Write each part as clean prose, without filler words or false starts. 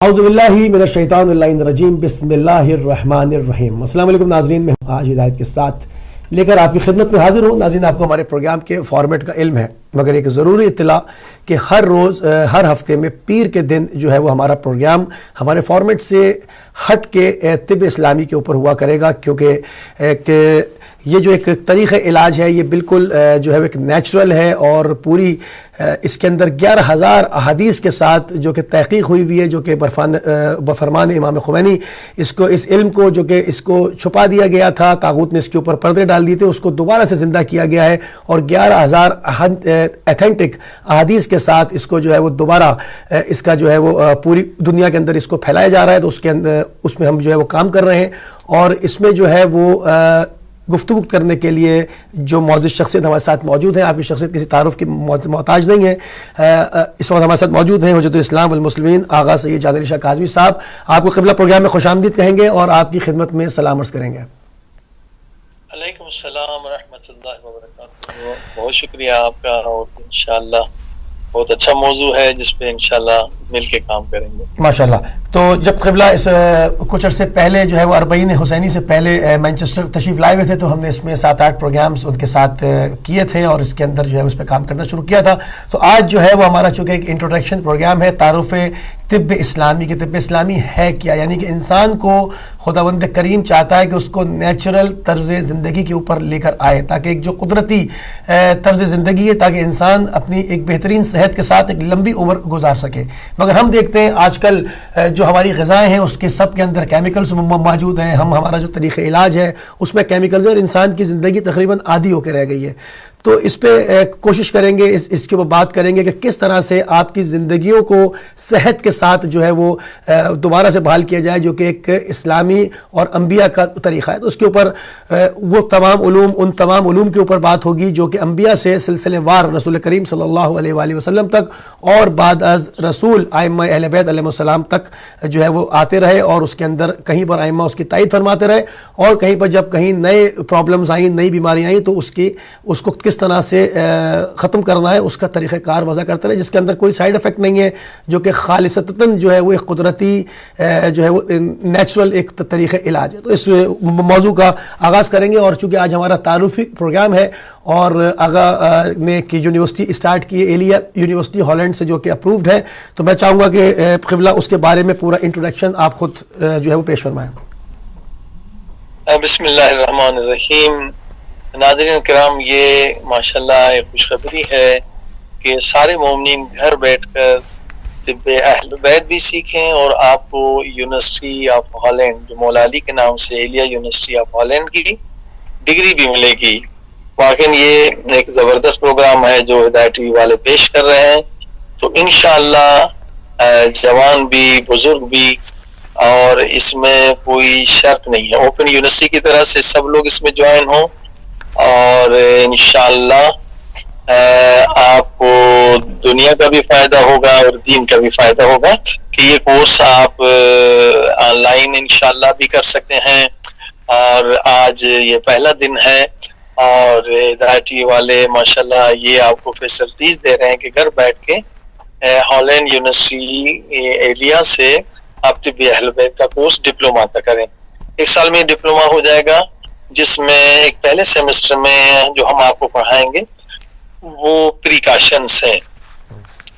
اعوذ باللہ من الشیطان اللعین الرجیم بسم اللہ الرحمن الرحیم۔ السلام علیکم ناظرین، میں آج ہدایت کے ساتھ لے کر آپ کی خدمت میں حاضر ہوں۔ ناظرین، آپ کو ہمارے پروگرام کے فارمیٹ کا علم ہے، مگر ایک ضروری اطلاع کہ ہر روز ہر ہفتے میں پیر کے دن جو ہے وہ ہمارا پروگرام ہمارے فارمیٹ سے ہٹ کے طب اسلامی کے اوپر ہوا کرے گا، کیونکہ یہ جو ایک طریقہ علاج ہے یہ بالکل جو ہے ایک نیچرل ہے، اور پوری اس کے اندر 11,000 احادیث کے ساتھ جو کہ تحقیق ہوئی ہے، جو کہ بفرمان امام خمینی اس علم کو جو کہ اس کو چھپا دیا گیا تھا، طاغوت نے اس کے اوپر پردے ڈال دیے تھے، اس کو دوبارہ سے زندہ کیا گیا ہے، اور 11,000 ایتھینٹک احادیث کے ساتھ اس کو جو ہے وہ دوبارہ اس کا جو ہے وہ پوری دنیا کے اندر اس کو پھیلایا جا رہا ہے۔ تو اس میں ہم جو ہے وہ کام کر رہے ہیں، اور اس میں جو ہے وہ گفتگو کرنے کے لیے جو معزز شخصیت ہمارے ساتھ موجود ہیں، آپ کی شخصیت کسی تعارف کی محتاج نہیں ہے، اس وقت ہمارے ساتھ موجود ہیں حجت الاسلام والمسلمین آغا سید جعد علی شاہ کاظمی صاحب۔ آپ کو قبلہ پروگرام میں خوش آمدید کہیں گے اور آپ کی خدمت میں سلام عرض کریں گے۔ علیکم السلام ورحمۃ اللہ وبرکاتہ۔ بہت شکریہ آپ کا، اور انشاءاللہ بہت اچھا موضوع ہے جس پہ انشاءاللہ مل کے کام کریں گے ماشاءاللہ۔ تو جب قبلہ اس کچھ عرصے پہلے جو ہے وہ 40 حسینی سے پہلے مینچسٹر تشریف لائے ہوئے تھے، تو ہم نے اس میں 7-8 پروگرامز ان کے ساتھ کیے تھے، اور اس کے اندر جو ہے اس پہ کام کرنا شروع کیا تھا۔ تو آج جو ہے وہ ہمارا چونکہ ایک انٹروڈکشن پروگرام ہے، تعارف طب اسلامی کہ طب اسلامی ہے کیا، یعنی کہ انسان کو خداوند کریم چاہتا ہے کہ اس کو نیچرل طرز زندگی کے اوپر لے کر آئے، تاکہ ایک جو قدرتی طرز زندگی ہے، تاکہ انسان اپنی ایک بہترین صحت کے ساتھ ایک لمبی عمر گزار سکے۔ مگر ہم دیکھتے ہیں آج کل جو ہماری غذائیں ہیں اس کے سب کے اندر کیمیکلز موجود ہیں، ہمارا جو طریقہ علاج ہے اس میں کیمیکلز، اور انسان کی زندگی تقریباً آدھی ہو کے رہ گئی ہے۔ تو اس پہ کوشش کریں گے، اس کے اوپر بات کریں گے کہ کس طرح سے آپ کی زندگیوں کو صحت کے ساتھ جو ہے وہ دوبارہ سے بحال کیا جائے، جو کہ ایک اسلامی اور انبیاء کا طریقہ ہے۔ تو اس کے اوپر وہ ان تمام علوم کے اوپر بات ہوگی جو کہ انبیاء سے سلسلے وار رسول کریم صلی اللہ علیہ وآلہ وسلم تک اور بعد از رسول ائمہ اہل بیت علیہ السلام تک جو ہے وہ آتے رہے، اور اس کے اندر کہیں پر ائمہ اس کی تائید فرماتے رہے، اور کہیں پر جب کہیں نئے پرابلمز آئیں، نئی بیماریاں آئیں، تو اس کو کس طرح سے ختم کرنا ہے اس کا طریقہ کار وضع کرتے رہے، جس کے اندر کوئی سائیڈ افیکٹ نہیں ہے، جو کہ خالصتاً جو ہے وہ ایک قدرتی جو ہے وہ نیچرل ایک طریقہ علاج ہے۔ تو اس موضوع کا آغاز کریں گے، اور چونکہ آج ہمارا تعارفی پروگرام ہے، اور آغا نے کی یونیورسٹی اسٹارٹ کی ایلیا یونیورسٹی ہالینڈ سے، جو کہ اپرووڈ ہے، تو میں چاہوں گا کہ قبلہ اس کے بارے میں پورا انٹروڈکشن آپ خود جو ہے وہ پیش فرمائیں۔ بسم اللہ الرحمن الرحیم۔ ناظرین کرام، یہ ماشاءاللہ ایک خوشخبری ہے کہ سارے مومنین گھر بیٹھ کر طب اہل بیت بھی سیکھیں، اور آپ کو یونیورسٹی آف ہالینڈ جو مولا علی کے نام سے ایلیا یونیورسٹی آف ہالینڈ کی ڈگری بھی ملے گی۔ واقعی یہ ایک زبردست پروگرام ہے جو ہدایت ٹی وی والے پیش کر رہے ہیں۔ تو انشاءاللہ جوان بھی بزرگ بھی، اور اس میں کوئی شرط نہیں ہے، اوپن یونیورسٹی کی طرح سے سب لوگ اس میں جوائن ہوں، اور انشاءاللہ آپ کو دنیا کا بھی فائدہ ہوگا اور دین کا بھی فائدہ ہوگا، کہ یہ کورس آپ آن لائن انشاءاللہ بھی کر سکتے ہیں۔ اور آج یہ پہلا دن ہے، اور ہدایت ٹی وی والے ماشاءاللہ یہ آپ کو فیسلٹیز دے رہے ہیں کہ گھر بیٹھ کے ہالینڈ یونیورسٹی ایریا سے آپ طب اہل بیت کا کورس ڈپلوما تک کریں۔ 1 سال میں ڈپلوما ہو جائے گا، جس میں ایک پہلے سیمسٹر میں جو ہم آپ کو پڑھائیں گے وہ پریکاشنز ہیں،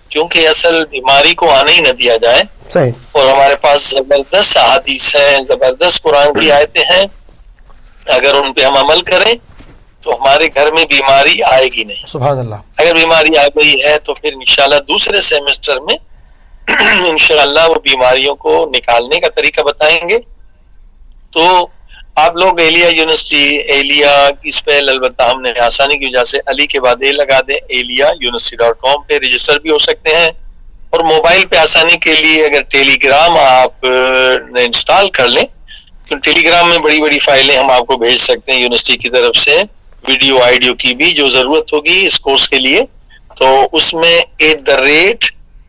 کیونکہ اصل بیماری کو آنے ہی نہ دیا جائے۔ صحیح۔ اور ہمارے پاس زبردست احادیث ہیں، زبردست قرآن کی آیتیں ہیں، اگر ان پہ ہم عمل کریں تو ہمارے گھر میں بیماری آئے گی نہیں۔ سبحان اللہ۔ اگر بیماری آ گئی ہے تو پھر انشاءاللہ دوسرے سیمسٹر میں انشاءاللہ وہ بیماریوں کو نکالنے کا طریقہ بتائیں گے۔ تو آپ لوگ ایلیا یونیورسٹی ایلیا اس پہ البتہ ہم نے آسانی کی وجہ سے علی کے بعد اے لگا دیں، eliauniversity.com پہ رجسٹر بھی ہو سکتے ہیں، اور موبائل پہ آسانی کے لیے اگر ٹیلی گرام آپ انسٹال کر لیں، کیونکہ ٹیلی گرام میں بڑی بڑی فائلیں ہم آپ کو بھیج سکتے ہیں یونیورسٹی کی طرف سے، ویڈیو آئیڈیو کی بھی جو ضرورت ہوگی اس کورس کے لیے، تو اس میں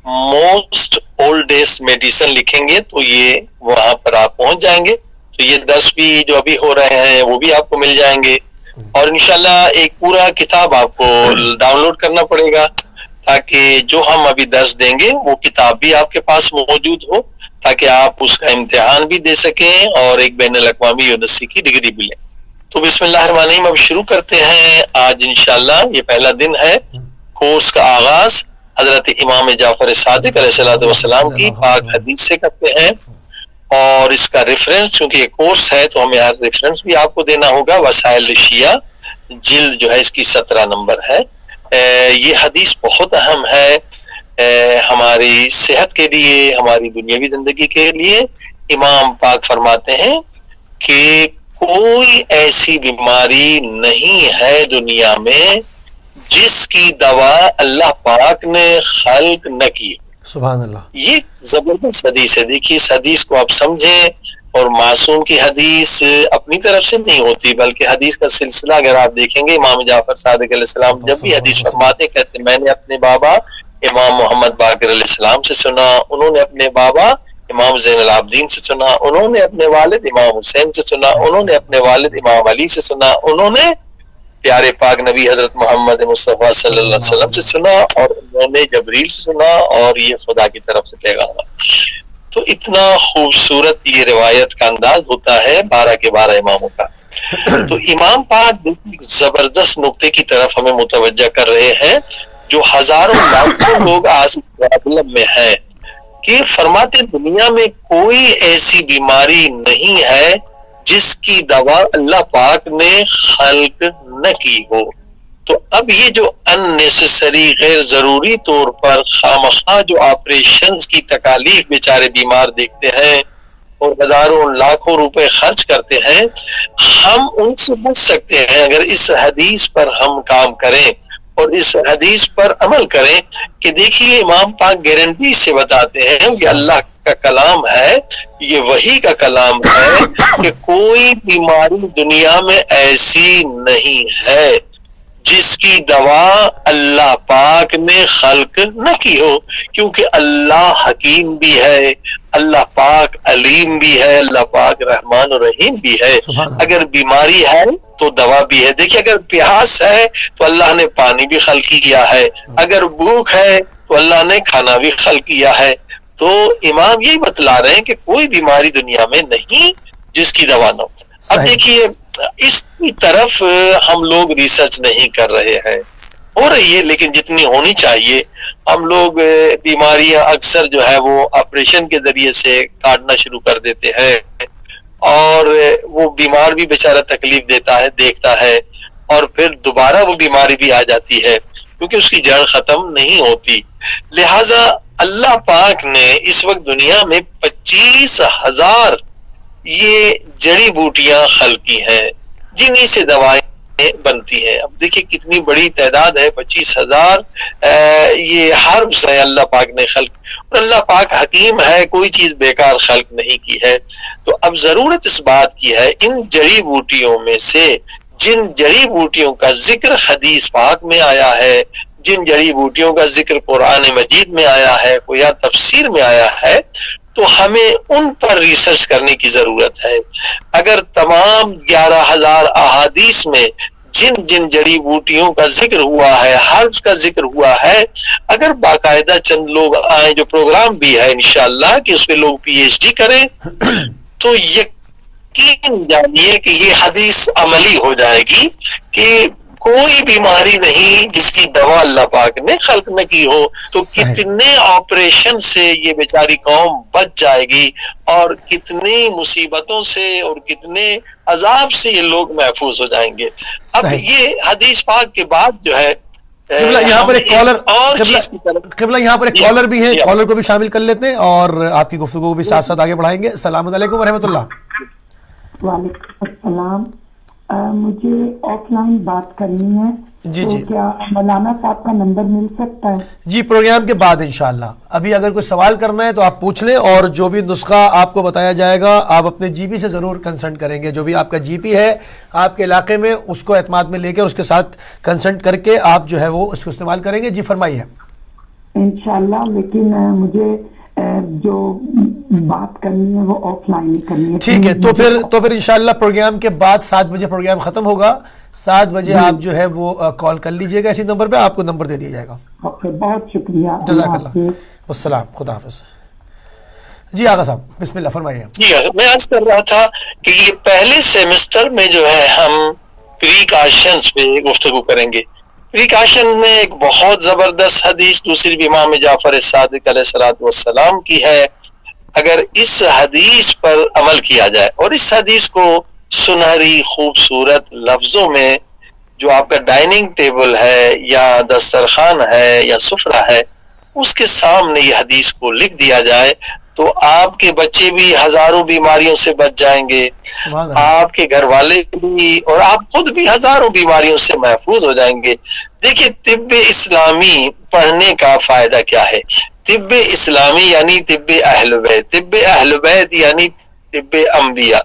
@most oldest medicine لکھیں گے تو یہ وہاں پر آپ پہنچ جائیں گے۔ تو یہ درس بھی جو ابھی ہو رہے ہیں وہ بھی آپ کو مل جائیں گے، اور انشاءاللہ ایک پورا کتاب آپ کو ڈاؤن لوڈ کرنا پڑے گا، تاکہ جو ہم ابھی درس دیں گے وہ کتاب بھی آپ کے پاس موجود ہو، تاکہ آپ اس کا امتحان بھی دے سکیں اور ایک بین الاقوامی یونیورسٹی کی ڈگری بھی لیں۔ تو بسم اللہ الرحمن الرحیم، اب شروع کرتے ہیں۔ آج انشاءاللہ یہ پہلا دن ہے کورس کا آغاز حضرت امام جعفر صادق علیہ السلام کی پاک حدیث سے کرتے ہیں، اور اس کا ریفرنس، چونکہ یہ کورس ہے تو ہمیں ریفرنس بھی آپ کو دینا ہوگا۔ وسائل شیعہ جلد جو ہے اس کی 17 نمبر ہے۔ یہ حدیث بہت اہم ہے ہماری صحت کے لیے، ہماری دنیاوی زندگی کے لیے۔ امام پاک فرماتے ہیں کہ کوئی ایسی بیماری نہیں ہے دنیا میں جس کی دوا اللہ پاک نے خلق نہ کی۔ سبحان اللہ، یہ زبردست حدیث ہے۔ دیکھیے اس حدیث کو آپ سمجھیں، اور معصوم کی حدیث اپنی طرف سے نہیں ہوتی، بلکہ حدیث کا سلسلہ اگر آپ دیکھیں گے، امام جعفر صادق علیہ السلام جب بھی حدیث فرماتے کہتے میں نے اپنے بابا امام محمد باقر علیہ السلام سے سنا، انہوں نے اپنے بابا امام زین العابدین سے سنا، انہوں نے اپنے والد امام حسین سے سنا، انہوں نے اپنے والد امام علی سے سنا، انہوں نے پیارے پاک نبی حضرت محمد مصطفیٰ صلی اللہ علیہ وسلم سے سنا، اور انہوں نے جبریل سے سنا، اور یہ خدا کی طرف سے پیغام۔ تو اتنا خوبصورت یہ روایت کا انداز ہوتا ہے 12 کے 12 اماموں کا۔ تو امام پاک ایک زبردست نقطے کی طرف ہمیں متوجہ کر رہے ہیں جو ہزاروں لاکھوں لوگ آج اس پرابلم میں ہیں، کہ فرماتے دنیا میں کوئی ایسی بیماری نہیں ہے جس کی دوا اللہ پاک نے خلق نہ کی ہو۔ تو اب یہ جو اننیسیسری غیر ضروری طور پر خامخواہ جو آپریشنز کی تکالیف بیچارے بیمار دیکھتے ہیں اور ہزاروں لاکھوں روپے خرچ کرتے ہیں، ہم ان سے بچ سکتے ہیں اگر اس حدیث پر ہم کام کریں اور اس حدیث پر عمل کریں۔ کہ دیکھیے امام پاک گارنٹی سے بتاتے ہیں کہ اللہ کا کلام ہے، یہ وحی کا کلام ہے، کہ کوئی بیماری دنیا میں ایسی نہیں ہے جس کی دوا اللہ پاک نے خلق نہ کی ہو، کیونکہ اللہ حکیم بھی ہے، اللہ پاک علیم بھی ہے، اللہ پاک رحمان و رحیم بھی ہے۔ اگر بیماری ہے تو دوا بھی ہے۔ دیکھیے اگر پیاس ہے تو اللہ نے پانی بھی خلق کیا ہے، اگر بھوک ہے تو اللہ نے کھانا بھی خلق کیا ہے۔ تو امام یہی بتلا رہے ہیں کہ کوئی بیماری دنیا میں نہیں جس کی دوا نہ ہو۔ اب دیکھیے اس کی طرف ہم لوگ ریسرچ نہیں کر رہے ہیں، ہو رہی ہے لیکن جتنی ہونی چاہیے۔ ہم لوگ بیماریاں اکثر جو ہے وہ آپریشن کے ذریعے سے کاٹنا شروع کر دیتے ہیں، اور وہ بیمار بھی بیچارہ تکلیف دیتا ہے، دیکھتا ہے، اور پھر دوبارہ وہ بیماری بھی آ جاتی ہے کیونکہ اس کی جڑ ختم نہیں ہوتی۔ لہٰذا اللہ پاک نے اس وقت دنیا میں 25,000 یہ جڑی بوٹیاں خلق کی ہیں جنہی سے دوائیں بنتی ہیں۔ اب دیکھیں کتنی بڑی تعداد ہے، 25,000 یہ حربس ہے اللہ پاک نے خلق، اور اللہ پاک حکیم ہے، کوئی چیز بیکار خلق نہیں کی ہے۔ تو اب ضرورت اس بات کی ہے ان جڑی بوٹیوں میں سے جن جڑی بوٹیوں کا ذکر حدیث پاک میں آیا ہے، جن جڑی بوٹیوں کا ذکر قرآن مجید میں آیا ہے، کوئی یا تفسیر میں آیا ہے، تو ہمیں ان پر ریسرچ کرنے کی ضرورت ہے۔ اگر تمام 11,000 احادیث میں جن جن جڑی بوٹیوں کا ذکر ہوا ہے، ہربس کا ذکر ہوا ہے، اگر باقاعدہ چند لوگ آئیں، جو پروگرام بھی ہے انشاءاللہ کہ اس پہ لوگ PhD کریں، تو یقین جانیے کہ یہ حدیث عملی ہو جائے گی کہ کوئی بیماری نہیں جس کی دوا اللہ پاک نے خلق نہ کی ہو۔ تو کتنے آپریشن سے یہ بیچاری قوم بچ جائے گی، اور کتنی مصیبتوں سے اور کتنے عذاب سے یہ لوگ محفوظ ہو جائیں گے۔ اب یہ حدیث پاک کے بعد جو ہے یہاں پر ایک کالر قبلہ یہاں پر ایک کالر بھی ہے، کالر کو بھی شامل کر لیتے ہیں اور آپ کی گفتگو کو بھی ساتھ ساتھ آگے بڑھائیں گے۔ السلام علیکم ورحمۃ اللہ۔ وعلیکم السلام، مجھے آف لائن بات کرنی ہے، جی تو کیا مولانا صاحب کا نمبر مل سکتا ہے؟ جی پروگرام کے بعد انشاءاللہ۔ ابھی اگر کوئی سوال کرنا ہے تو آپ پوچھ لیں، اور جو بھی نسخہ آپ کو بتایا جائے گا آپ اپنے جی پی سے ضرور کنسلٹ کریں گے۔ جو بھی آپ کا جی پی ہے آپ کے علاقے میں، اس کو اعتماد میں لے کے اس کے ساتھ کنسلٹ کر کے آپ جو ہے وہ اس کو استعمال کریں گے۔ جی فرمائیے۔ انشاءاللہ، لیکن مجھے جو بات کرنی ہے وہ آف لائن ہی کرنی ہے۔ ٹھیک ہے، تو پھر انشاءاللہ پروگرام کے بعد 7 بجے پروگرام ختم ہوگا، 7 بجے آپ جو ہے وہ کال کر لیجئے گا، اسی نمبر پہ آپ کو نمبر دے دیا جائے گا۔ بہت شکریہ، جزاک اللہ، والسلام، خدا حافظ۔ جی آغا صاحب بسم اللہ فرمائیے. جی میں عرض کر رہا تھا کہ یہ پہلے سیمسٹر میں جو ہے ہم پریکاشنز پہ گفتگو کریں گے. پریکاشن میں ایک بہت زبردست حدیث دوسری بھی امام جعفر صادق علیہ السلام کی ہے. اگر اس حدیث پر عمل کیا جائے اور اس حدیث کو سنہری خوبصورت لفظوں میں جو آپ کا ڈائننگ ٹیبل ہے یا دسترخوان ہے یا سفرہ ہے اس کے سامنے یہ حدیث کو لکھ دیا جائے تو آپ کے بچے بھی ہزاروں بیماریوں سے بچ جائیں گے, آپ کے گھر والے بھی اور آپ خود بھی ہزاروں بیماریوں سے محفوظ ہو جائیں گے. دیکھیے طب اسلامی پڑھنے کا فائدہ کیا ہے. طب اسلامی یعنی طب اہل بیت, طب اہل بیت یعنی طب انبیاء,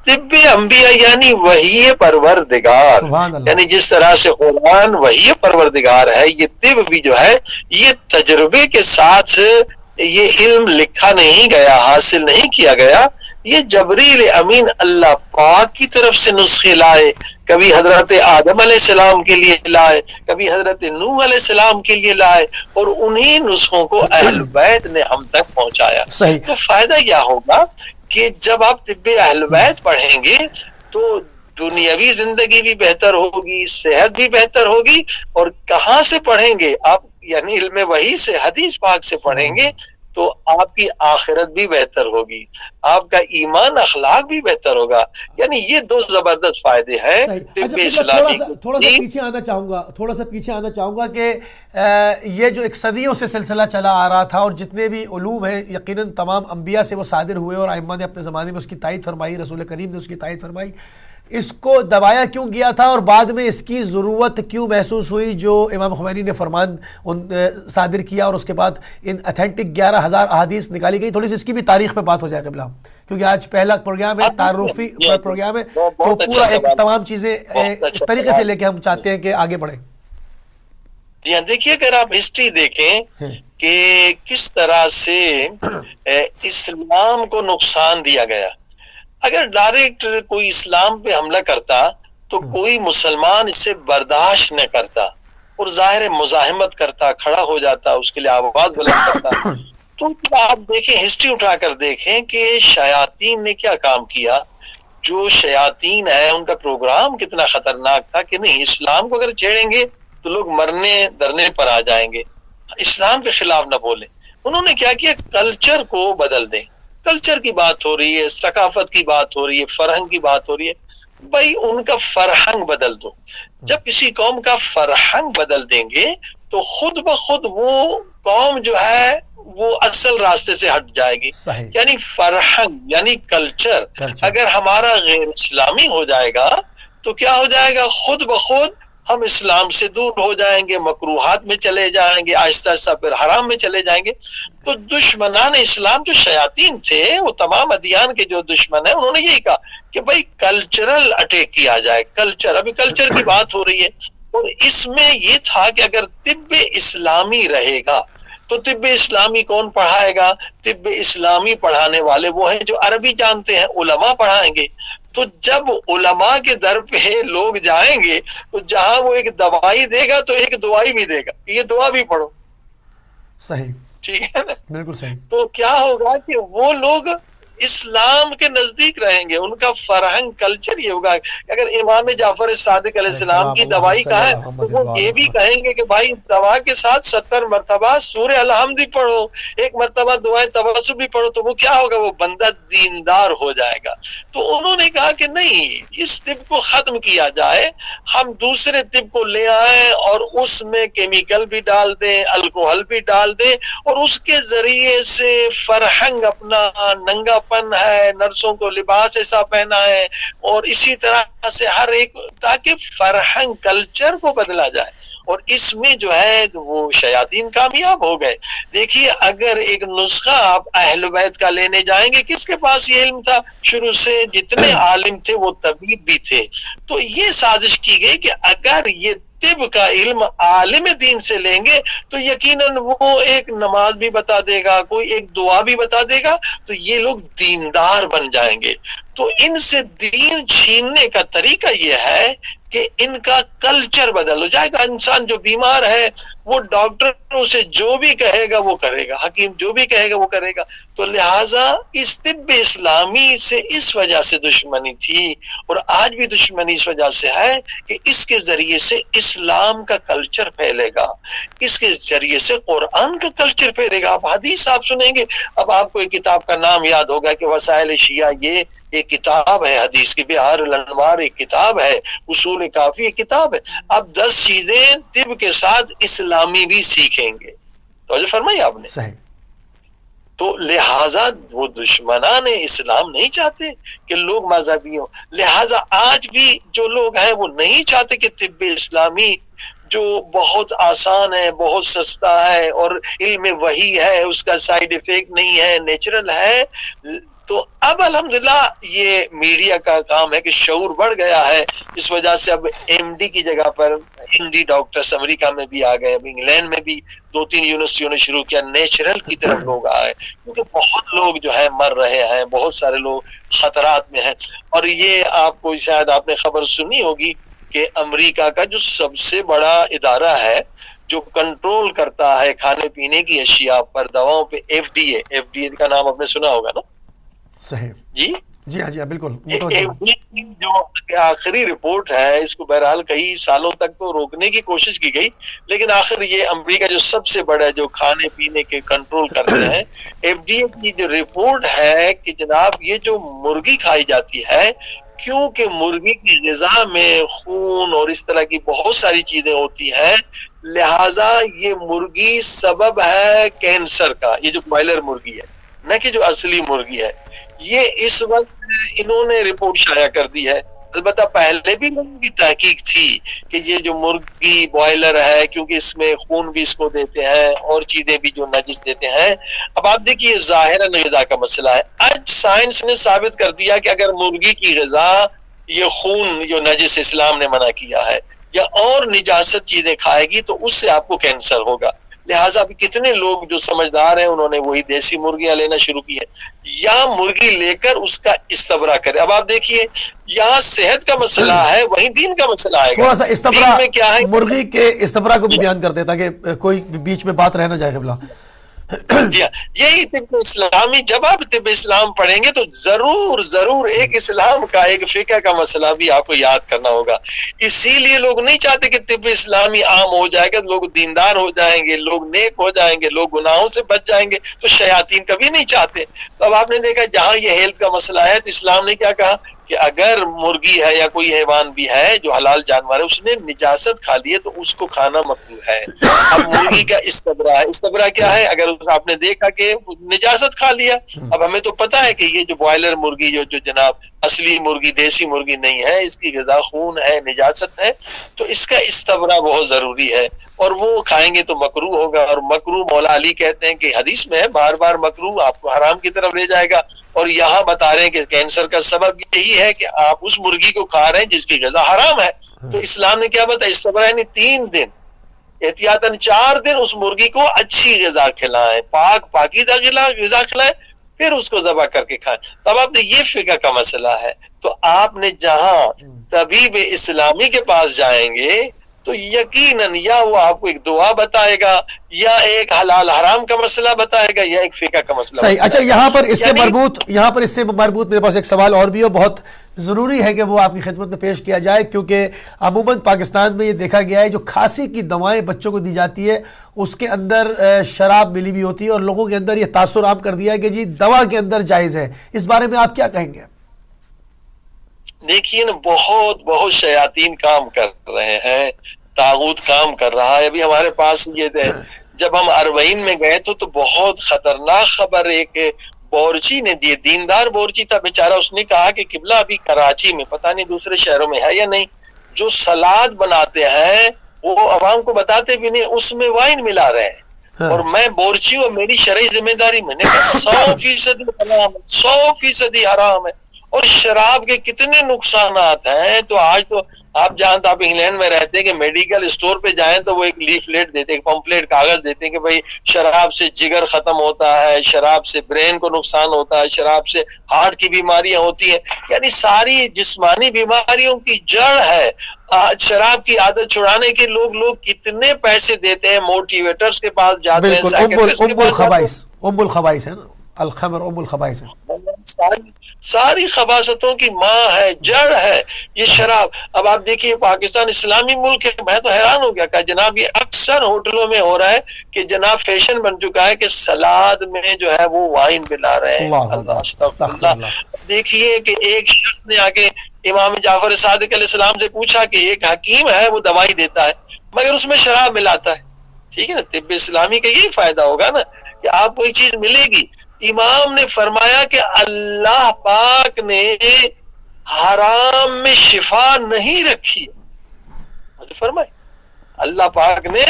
طب انبیاء یعنی وحی پروردگار, یعنی جس طرح سے قرآن وحی پروردگار ہے یہ طب بھی جو ہے یہ تجربے کے ساتھ یہ علم لکھا نہیں گیا, حاصل نہیں کیا گیا, یہ جبریل امین اللہ پاک کی طرف سے نسخے لائے, کبھی حضرت آدم علیہ السلام کے لیے لائے, کبھی حضرت نوح علیہ السلام کے لیے لائے اور انہی نسخوں کو اہل بیت نے ہم تک پہنچایا. تو فائدہ کیا ہوگا کہ جب آپ طب اہل بیت پڑھیں گے تو دنیاوی زندگی بھی بہتر ہوگی, صحت بھی بہتر ہوگی, اور کہاں سے پڑھیں گے آپ یعنی علم وحی سے, حدیث پاک سے پڑھیں گے تو آپ کی آخرت بھی بہتر ہوگی, آپ کا ایمان اخلاق بھی بہتر ہوگا. یعنی یہ دو زبردست فائدے ہیں طب اسلامی. تھوڑا سا پیچھے آنا چاہوں گا کہ یہ جو ایک صدیوں سے سلسلہ چلا آ رہا تھا اور جتنے بھی علوم ہیں یقیناً تمام انبیاء سے وہ صادر ہوئے اور ائمہ نے اپنے زمانے میں اس کی تائید فرمائی, رسول کریم نے اس کی تائید فرمائی, اس کو دبایا کیوں گیا تھا اور بعد میں اس کی ضرورت کیوں محسوس ہوئی جو امام خمینی نے فرمان صادر کیا اور اس کے بعد ان اتھینٹک 11,000 احادیث نکالی گئی. تھوڑی سی اس کی بھی تاریخ پہ بات ہو جائے قبلہ, کیونکہ آج پہلا پروگرام ہے, تعارفی پروگرام ہے, تو پورا ایک تمام چیزیں اس طریقے سے لے کے ہم چاہتے ہیں کہ آگے بڑھیں. جی ہاں دیکھیے اگر آپ ہسٹری دیکھیں کہ کس طرح سے اسلام کو نقصان دیا گیا. اگر ڈائریکٹ کوئی اسلام پہ حملہ کرتا تو کوئی مسلمان اسے برداشت نہ کرتا اور ظاہر مزاحمت کرتا, کھڑا ہو جاتا, اس کے لیے آواز بلند کرتا. تو آپ دیکھیں ہسٹری اٹھا کر دیکھیں کہ شیاطین نے کیا کام کیا. جو شیاطین ہیں ان کا پروگرام کتنا خطرناک تھا کہ نہیں اسلام کو اگر چھیڑیں گے تو لوگ مرنے درنے پر آ جائیں گے, اسلام کے خلاف نہ بولیں. انہوں نے کیا کیا, کلچر کو بدل دیں. کلچر کی بات ہو رہی ہے, ثقافت کی بات ہو رہی ہے, فرہنگ کی بات ہو رہی ہے, بھائی ان کا فرہنگ بدل دو. جب کسی قوم کا فرہنگ بدل دیں گے تو خود بخود وہ قوم جو ہے وہ اصل راستے سے ہٹ جائے گی. یعنی فرہنگ یعنی کلچر اگر ہمارا غیر اسلامی ہو جائے گا تو کیا ہو جائے گا, خود بخود ہم اسلام سے دور ہو جائیں گے, مکروہات میں چلے جائیں گے, آہستہ آہستہ پھر حرام میں چلے جائیں گے. تو دشمنان اسلام جو شیاطین تھے, وہ تمام ادیان کے جو دشمن ہیں, انہوں نے یہی کہا کہ بھائی کلچرل اٹیک کیا جائے. کلچر, ابھی کلچر کی بات ہو رہی ہے, اور اس میں یہ تھا کہ اگر طب اسلامی رہے گا تو طب اسلامی کون پڑھائے گا. طب اسلامی پڑھانے والے وہ ہیں جو عربی جانتے ہیں, علماء پڑھائیں گے. تو جب علماء کے در پہ لوگ جائیں گے تو جہاں وہ ایک دوائی دے گا تو ایک دوائی بھی دے گا, یہ دعا بھی پڑھو. صحیح, ٹھیک ہے نا, بالکل صحیح. تو کیا ہوگا کہ وہ لوگ اسلام کے نزدیک رہیں گے, ان کا فرہنگ کلچر یہ ہوگا. اگر امام جعفر صادق علیہ السلام کی دوائی کا ہے تو وہ یہ بھی کہیں گے کہ بھائی اس دوا کے ساتھ 70 مرتبہ سورہ الحمد بھی پڑھو, 1 مرتبہ دعائے توسل بھی پڑھو. تو وہ کیا ہوگا, وہ بندہ دیندار ہو جائے گا. تو انہوں نے کہا کہ نہیں, اس طب کو ختم کیا جائے, ہم دوسرے طب کو لے آئیں اور اس میں کیمیکل بھی ڈال دیں, الکوہل بھی ڈال دیں, اور اس کے ذریعے سے فرہنگ اپنا ننگا پن ہے, نرسوں کو لباس ایسا پہنا ہے, اور اسی طرح سے ہر ایک, تاکہ فرہنگ کلچر کو بدلا جائے. اور اس میں جو ہے وہ شیاطین کامیاب ہو گئے. دیکھیے اگر ایک نسخہ آپ اہل بیت کا لینے جائیں گے, کس کے پاس یہ علم تھا شروع سے, جتنے عالم تھے وہ طبیب بھی تھے. تو یہ سازش کی گئی کہ اگر یہ طب کا علم عالم دین سے لیں گے تو یقیناً وہ ایک نماز بھی بتا دے گا, کوئی ایک دعا بھی بتا دے گا, تو یہ لوگ دیندار بن جائیں گے. تو ان سے دین چھیننے کا طریقہ یہ ہے کہ ان کا کلچر بدل ہو جائے گا. انسان جو بیمار ہے وہ ڈاکٹر اسے جو بھی کہے گا وہ کرے گا, حکیم جو بھی کہے گا وہ کرے گا. تو لہٰذا اس طب اسلامی سے اس وجہ سے دشمنی تھی, اور آج بھی دشمنی اس وجہ سے ہے کہ اس کے ذریعے سے اسلام کا کلچر پھیلے گا, اس کے ذریعے سے قرآن کا کلچر پھیلے گا. آپ حدیث آپ سنیں گے, اب آپ کو ایک کتاب کا نام یاد ہوگا کہ وسائل شیعہ, یہ ایک کتاب ہے حدیث کی, بہار الانوار ایک کتاب ہے, اصول کافی ایک کتاب ہے. اب 10 چیزیں طب کے ساتھ اسلامی بھی سیکھیں گے. توجہ فرمائی آپ نے. صحیح. تو لہٰذا وہ دشمنان اسلام نہیں چاہتے کہ لوگ مذہبی ہوں. لہٰذا آج بھی جو لوگ ہیں وہ نہیں چاہتے کہ طب اسلامی جو بہت آسان ہے, بہت سستا ہے, اور علم وحی ہے, اس کا سائیڈ ایفیکٹ نہیں ہے, نیچرل ہے. تو اب الحمدللہ یہ میڈیا کا کام ہے کہ شعور بڑھ گیا ہے, اس وجہ سے اب ایم ڈی کی جگہ پر ہندی ڈاکٹرز امریکہ میں بھی آ گئے, اب انگلینڈ میں بھی 2-3 یونیورسٹیوں نے شروع کیا, نیچرل کی طرف لوگ آئے, کیونکہ بہت لوگ جو ہے مر رہے ہیں, بہت سارے لوگ خطرات میں ہیں. اور یہ آپ کو شاید آپ نے خبر سنی ہوگی کہ امریکہ کا جو سب سے بڑا ادارہ ہے جو کنٹرول کرتا ہے کھانے پینے کی اشیاء پر, دواؤں پہ, ایف ڈی اے کا نام آپ نے سنا ہوگا نا. صحیح. جی جی ہاں, جی بالکل. جو آخری رپورٹ ہے, اس کو بہرحال کئی سالوں تک تو روکنے کی کوشش کی گئی, لیکن آخر یہ امریکہ جو سب سے بڑا جو کھانے پینے کے کنٹرول کرتے ہیں, ایف ڈی اے کی جو رپورٹ ہے کہ جناب یہ جو مرغی کھائی جاتی ہے, کیونکہ مرغی کی غذا میں خون اور اس طرح کی بہت ساری چیزیں ہوتی ہیں, لہذا یہ مرغی سبب ہے کینسر کا. یہ جو بائلر مرغی ہے, نہ کہ جو اصلی مرغی ہے, یہ اس وقت انہوں نے رپورٹ شائع کر دی ہے. البتہ پہلے بھی لوگوں کی تحقیق تھی کہ یہ جو مرغی بوائلر ہے, کیونکہ اس میں خون بھی اس کو دیتے ہیں اور چیزیں بھی جو نجس دیتے ہیں. اب آپ دیکھیے ظاہراً غذا کا مسئلہ ہے. آج سائنس نے ثابت کر دیا کہ اگر مرغی کی غذا, یہ خون جو نجس اسلام نے منع کیا ہے, یا اور نجاست چیزیں کھائے گی تو اس سے آپ کو کینسر ہوگا. لہٰذا اب کتنے لوگ جو سمجھدار ہیں انہوں نے وہی دیسی مرغیاں لینا شروع کی ہے, یا مرغی لے کر اس کا استبرا کرے. اب آپ دیکھیے یہاں صحت کا مسئلہ ہے, وہیں دین کا مسئلہ آئے گا. تھوڑا سا استبرا میں کیا ہے, مرغی کے استبرا کو بھی بیان کرتے تاکہ کوئی بیچ میں بات رہ نہ جائے. قبلہ جی ہاں, یہی طب اسلامی, جب آپ طب اسلام پڑھیں گے تو ضرور ایک اسلام کا, ایک فقہ کا مسئلہ بھی آپ کو یاد کرنا ہوگا. اسی لیے لوگ نہیں چاہتے کہ طب اسلامی عام ہو جائے گا, لوگ دیندار ہو جائیں گے, لوگ نیک ہو جائیں گے, لوگ گناہوں سے بچ جائیں گے, تو شیاطین کبھی نہیں چاہتے. تو اب آپ نے دیکھا جہاں یہ ہیلتھ کا مسئلہ ہے تو اسلام نے کیا کہا کہ اگر مرغی ہے یا کوئی حیوان بھی ہے جو حلال جانور ہے, اس نے نجاست کھا لی ہے تو اس کو کھانا مکروہ ہے. اب مرغی کا استبرا ہے, استبرا کیا ہے, اگر آپ نے دیکھا کہ نجاست کھا لیا, اب ہمیں تو پتا ہے کہ یہ جو بوائلر مرغی جو جناب اصلی مرغی, دیسی مرغی نہیں ہے, اس کی غذا خون ہے, نجاست ہے, تو اس کا استبرا بہت ضروری ہے, اور وہ کھائیں گے تو مکروہ ہوگا. اور مکروہ مولا علی کہتے ہیں کہ حدیث میں ہے, بار بار مکروہ آپ کو حرام کی طرف لے جائے گا. اور یہاں بتا رہے ہیں کہ کینسر کا سبب یہی ہے کہ آپ اس مرغی کو کھا رہے ہیں جس کی غذا حرام ہے. تو اسلام نے کیا بتایا, استبرا یعنی 3 دن, احتیاطاً 4 دن اس مرغی کو اچھی غذا کھلائیں, پاکیزہ غذا کھلائیں, پھر اس کو ذبح کر کے کھائیں. تب آپ نے یہ فقہ کا مسئلہ ہے. تو آپ نے جہاں طبیب اسلامی کے پاس جائیں گے تو یقیناً یا وہ آپ کو ایک دعا بتائے گا, یا ایک حلال حرام کا مسئلہ بتائے گا, یا ایک فقہ کا مسئلہ. صحیح. اچھا, یہاں پر اس سے مربوط میرے پاس ایک سوال اور بھی ہے, بہت ضروری ہے کہ وہ آپ کی خدمت میں پیش کیا جائے, کیونکہ عموماً پاکستان میں یہ دیکھا گیا ہے جو کھانسی کی دوائیں بچوں کو دی جاتی ہے اس کے اندر شراب ملی بھی ہوتی ہے, اور لوگوں کے اندر یہ تاثر عام کر دیا ہے کہ جی دوا کے اندر جائز ہے. اس بارے میں آپ کیا کہیں گے؟ دیکھیے نا, بہت شیاطین کام کر رہے ہیں, طاغوت کام کر رہا ہے. ابھی ہمارے پاس یہ جب ہم اربعین میں گئے تو بہت خطرناک خبر ایک بورچی نے دی, دیندار بورچی تھا بیچارہ, اس نے کہا کہ قبلہ ابھی کراچی میں, پتہ نہیں دوسرے شہروں میں ہے یا نہیں, جو سلاد بناتے ہیں وہ عوام کو بتاتے بھی نہیں, اس میں وائن ملا رہے ہیں. اور میں بورچی ہوں, میری شرعی ذمہ داری, میں نے کہا 100% حرام ہے, 100% حرام ہے. اور شراب کے کتنے نقصانات ہیں. تو آج تو آپ جانتے آپ انگلینڈ میں رہتے ہیں کہ میڈیکل اسٹور پہ جائیں تو وہ ایک لیفلیٹ دیتے ہیں, ایک پمفلیٹ کاغذ دیتے ہیں کہ بھائی شراب سے جگر ختم ہوتا ہے, شراب سے برین کو نقصان ہوتا ہے, شراب سے ہارٹ کی بیماریاں ہوتی ہیں. یعنی ساری جسمانی بیماریوں کی جڑ ہے. شراب کی عادت چھڑانے کے لوگ کتنے پیسے دیتے ہیں, موٹیویٹرز کے پاس جاتے ہیں, سائیکٹرسٹ کے پاس جاتے ہیں. ام الخبائث ہے نا, الخمر ام الخبائث ہے, ساری خباثتوں کی ماں ہے, جڑ ہے یہ شراب. اب آپ دیکھیے پاکستان اسلامی ملک ہے, میں تو حیران ہو گیا کہ جناب یہ اکثر ہوٹلوں میں ہو رہا ہے کہ جناب فیشن بن چکا ہے کہ سلاد میں جو ہے وہ وائن پلا رہے ہیں. اللہ استغفر اللہ. دیکھیے کہ ایک شخص نے آگے امام جعفر صادق علیہ السلام سے پوچھا کہ ایک حکیم ہے وہ دوائی دیتا ہے مگر اس میں شراب ملاتا ہے. ٹھیک ہے نا, طب اسلامی کا یہی فائدہ ہوگا نا کہ آپ کو یہ چیز ملے گی. امام نے فرمایا کہ اللہ پاک نے حرام میں شفا نہیں رکھی ہے. فرمائے اللہ پاک نے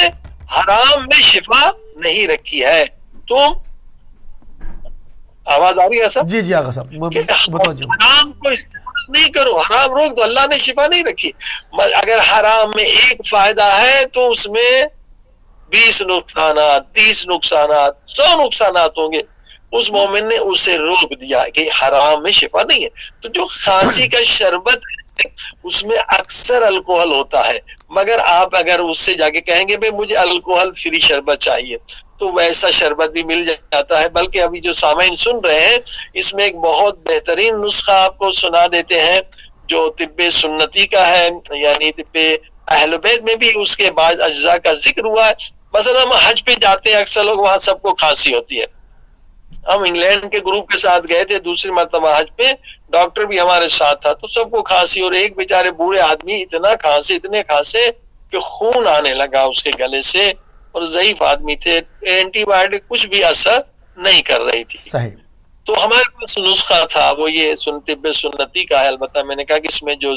حرام میں شفا نہیں رکھی ہے. تم آواز آ رہی ہے سب؟ جی آقا صاحب, حرام کو استعمال نہیں کرو, حرام روک دو. اللہ نے شفا نہیں رکھی. اگر حرام میں ایک فائدہ ہے تو اس میں 20 نقصانات, 30 نقصانات, 100 نقصانات ہوں گے. اس مومن نے اسے روک دیا کہ حرام میں شفا نہیں ہے. تو جو کھانسی کا شربت ہے اس میں اکثر الکوہل ہوتا ہے, مگر آپ اگر اس سے جا کے کہیں گے بھائی مجھے الکوہل فری شربت چاہیے تو ویسا شربت بھی مل جاتا ہے. بلکہ ابھی جو سامعین سن رہے ہیں اس میں ایک بہت بہترین نسخہ آپ کو سنا دیتے ہیں جو طب سنتی کا ہے, یعنی طب اہل بیت میں بھی اس کے بعض اجزاء کا ذکر ہوا ہے. مثلا ہم حج پہ جاتے ہیں, اکثر لوگ وہاں سب کو کھانسی ہوتی ہے. ہم انگلینڈ کے گروپ کے ساتھ گئے تھے دوسری مرتبہ حج پہ, ڈاکٹر بھی ہمارے ساتھ تھا, تو سب کو کھانسی. اور ایک بیچارے بوڑھے آدمی اتنے کھانسے کہ خون آنے لگا اس کے گلے سے, اور ضعیف آدمی تھے, اینٹی بایوٹک کچھ بھی اثر نہیں کر رہی تھی. صحیح. تو ہمارے پاس نسخہ تھا وہ یہ طب سنتی کا ہے. البتہ میں نے کہا کہ اس میں جو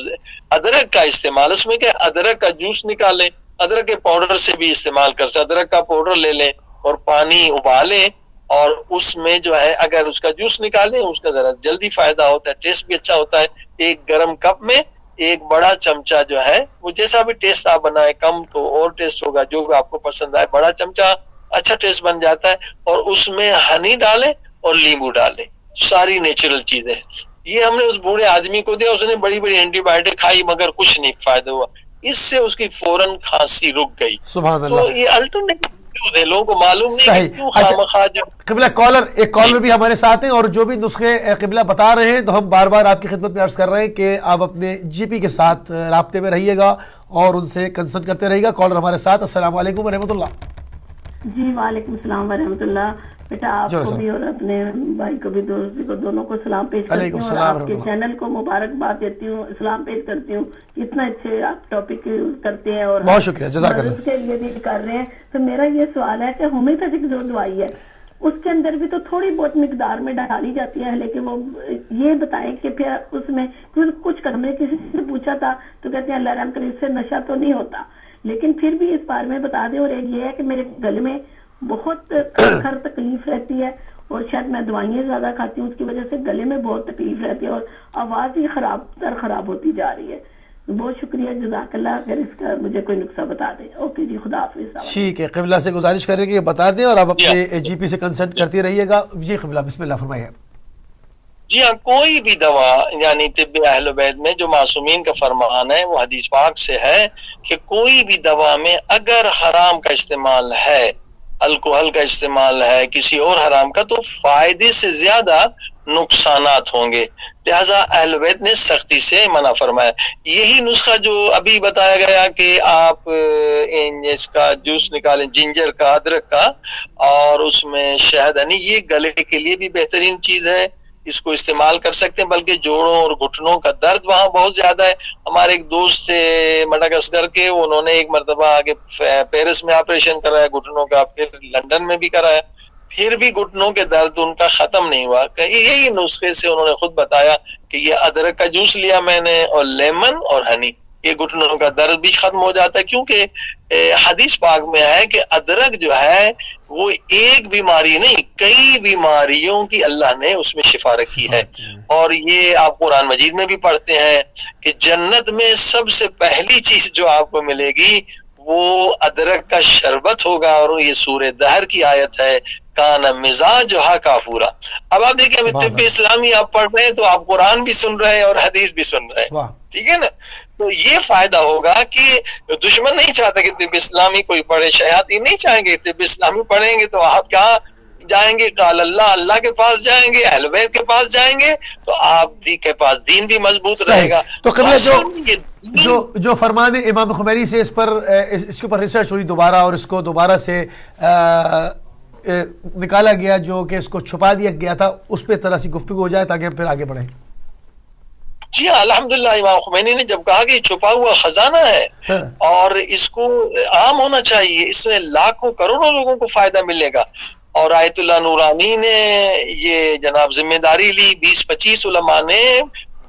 ادرک کا استعمال, اس میں کہ ادرک کا جوس نکالیں, ادرک کے پاؤڈر سے بھی استعمال کر سکتے. ادرک کا پاؤڈر لے لیں اور پانی ابالیں, اور اس میں جو ہے اگر اس کا جوس نکالیں اس کا ذرا جلدی فائدہ ہوتا ہے, ٹیسٹ بھی اچھا ہوتا ہے. ایک گرم کپ میں ایک بڑا چمچہ جو ہے, وہ جیسا بھی ٹیسٹ آپ بنائیں, کم تو اور ٹیسٹ ہوگا, جو بھی آپ کو پسند آئے, بڑا چمچہ اچھا ٹیسٹ بن جاتا ہے. اور اس میں ہنی ڈالیں اور لیمبو ڈالیں, ساری نیچرل چیزیں. یہ ہم نے اس بوڑھے آدمی کو دیا, اس نے بڑی بڑی اینٹی بایوٹک کھائی مگر کچھ نہیں فائدہ ہوا. اس سے اس کی فوراً کھانسی رک گئی. سبحان اللہ. تو یہ الٹرنیٹ لوگوں کو معلوم نہیں کیوں خامخواہ. قبلہ ایک کالر بھی ہمارے ساتھ ہیں, اور جو بھی نسخے قبلہ بتا رہے ہیں تو ہم بار بار آپ کی خدمت میں عرض کر رہے ہیں کہ آپ اپنے جی پی کے ساتھ رابطے میں رہیے گا اور ان سے کنسلٹ کرتے رہیے گا. کالر ہمارے ساتھ. السلام علیکم ورحمۃ اللہ. جی وعلیکم السلام ورحمۃ اللہ. بیٹا آپ کو بھی اور اپنے بھائی کو بھی, دونوں کو سلام پیش کرتی ہوں, اور آپ کے چینل کو مبارکباد دیتی ہوں, اسلام پیش کرتی ہوں. اتنا اچھے آپ ٹاپک کرتے ہیں اور بہت شکریہ, جزاک اللہ. کے لیے بھی کر رہے ہیں. تو میرا یہ سوال ہے کہ ہومیوپیتھک جو دوائی ہے اس کے اندر بھی تو تھوڑی بہت مقدار میں ڈالی جاتی ہے, لیکن وہ یہ بتائیں کہ پھر اس میں کچھ ہم نے کسی سے پوچھا تھا تو کہتے ہیں اللہ رحم کرے اس سے نشہ تو نہیں ہوتا, لیکن پھر بھی اس بارے میں بتا دیں. اور ایک یہ ہے کہ میرے گلے میں بہت تکلیف رہتی ہے, اور شاید میں دوائیاں زیادہ کھاتی ہوں, اس کی وجہ سے گلے میں بہت تکلیف رہتی ہے اور آواز ہی خراب ہوتی جا رہی ہے. بہت شکریہ, جزاک اللہ. اگر اس کا مجھے کوئی نقصہ بتا دیں. اوکے جی, خدا حافظ. ٹھیک ہے, قبلہ سے گزارش کریں کہ بتا دیں اور آپ اپنے جی پی سے کنسلٹ کرتے رہیے گا. جی قبلہ, بسم اللہ فرمائیے. جی ہاں, کوئی بھی دوا یعنی طب اہل بیت میں جو معصومین کا فرمان ہے وہ حدیث پاک سے ہے کہ کوئی بھی دوا میں اگر حرام کا استعمال ہے, الکوہل کا استعمال ہے, کسی اور حرام کا, تو فائدے سے زیادہ نقصانات ہوں گے. لہذا اہل بیت نے سختی سے منع فرمایا. یہی نسخہ جو ابھی بتایا گیا کہ آپ اس کا جوس نکالیں, جنجر کا, ادرک کا, اور اس میں شہد, یعنی یہ گلے کے لیے بھی بہترین چیز ہے, اس کو استعمال کر سکتے ہیں. بلکہ جوڑوں اور گھٹنوں کا درد وہاں بہت زیادہ ہے. ہمارے ایک دوست تھے مڈغاسکر کے, انہوں نے ایک مرتبہ آگے پیرس میں آپریشن کرایا گھٹنوں کا, پھر لندن میں بھی کرایا, پھر بھی گھٹنوں کے درد ان کا ختم نہیں ہوا. یہی نسخے سے انہوں نے خود بتایا کہ یہ ادرک کا جوس لیا میں نے, اور لیمن اور ہنی, یہ گھٹنوں کا درد بھی ختم ہو جاتا ہے، کیونکہ حدیث پاک میں ہے کہ ادرک جو ہے وہ ایک بیماری نہیں، کئی بیماریوں کی اللہ نے اس میں شفا رکھی ہے. اور یہ آپ قرآن مجید میں بھی پڑھتے ہیں کہ جنت میں سب سے پہلی چیز جو آپ کو ملے گی وہ ادرک کا شربت ہوگا، اور یہ سورہ دہر کی آیت ہے کانا مزاجھا کافورا. اب آپ دیکھیں ابھی طب اسلامی آپ پڑھ رہے ہیں تو آپ قرآن بھی سن رہے ہیں اور حدیث بھی سن رہے ہیں، ٹھیک ہے نا. تو یہ فائدہ ہوگا کہ دشمن نہیں چاہتا کہ طب اسلامی کوئی پڑھے، شیاطین نہیں چاہیں گے طب اسلامی پڑھیں گے تو آپ کہاں جائیں گے؟ قال اللہ کے پاس جائیں گے، اہل بیت کے پاس جائیں گے، تو آپ کے پاس دین بھی مضبوط رہے گا. تو جو فرمان امام خمینی سے اس کے اوپر ریسرچ ہوئی دوبارہ، اور اس کو دوبارہ سے نکالا گیا، جو کہ اس کو چھپا دیا گیا تھا، اس پہ طرح سی گفتگو ہو جائے تاکہ پھر آگے بڑھیں. جی ہاں، الحمدللہ امام خمینی نے جب کہا کہ یہ چھپا ہوا خزانہ ہے اور اس کو عام ہونا چاہیے، اس سے لاکھوں کروڑوں لوگوں کو فائدہ ملے گا. اور آیت اللہ نورانی نے یہ جناب ذمہ داری لی، 20-25 علماء نے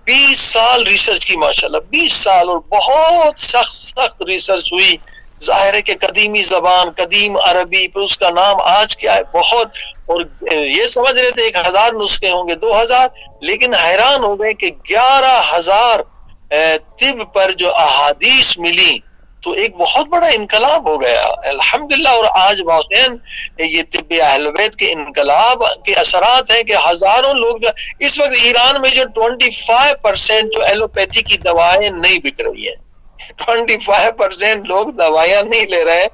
20 سال ریسرچ کی، ماشاءاللہ 20 سال، اور بہت سخت ریسرچ ہوئی. ظاہر ہے کہ قدیمی زبان، قدیم عربی، پھر اس کا نام آج کیا ہے، بہت، اور یہ سمجھ رہے تھے 1000 نسخے ہوں گے، 2000، لیکن حیران ہو گئے کہ 11,000 طب پر جو احادیث ملی، تو ایک بہت بڑا انقلاب ہو گیا الحمدللہ. اور آج واقعاً یہ طب اہل بیت کے انقلاب کے اثرات ہیں کہ ہزاروں لوگ جو اس وقت ایران میں جو 25% جو ایلوپیتھی کی دوائیں نہیں بک رہی ہیں، 25% لوگ دوائیاں نہیں لے رہے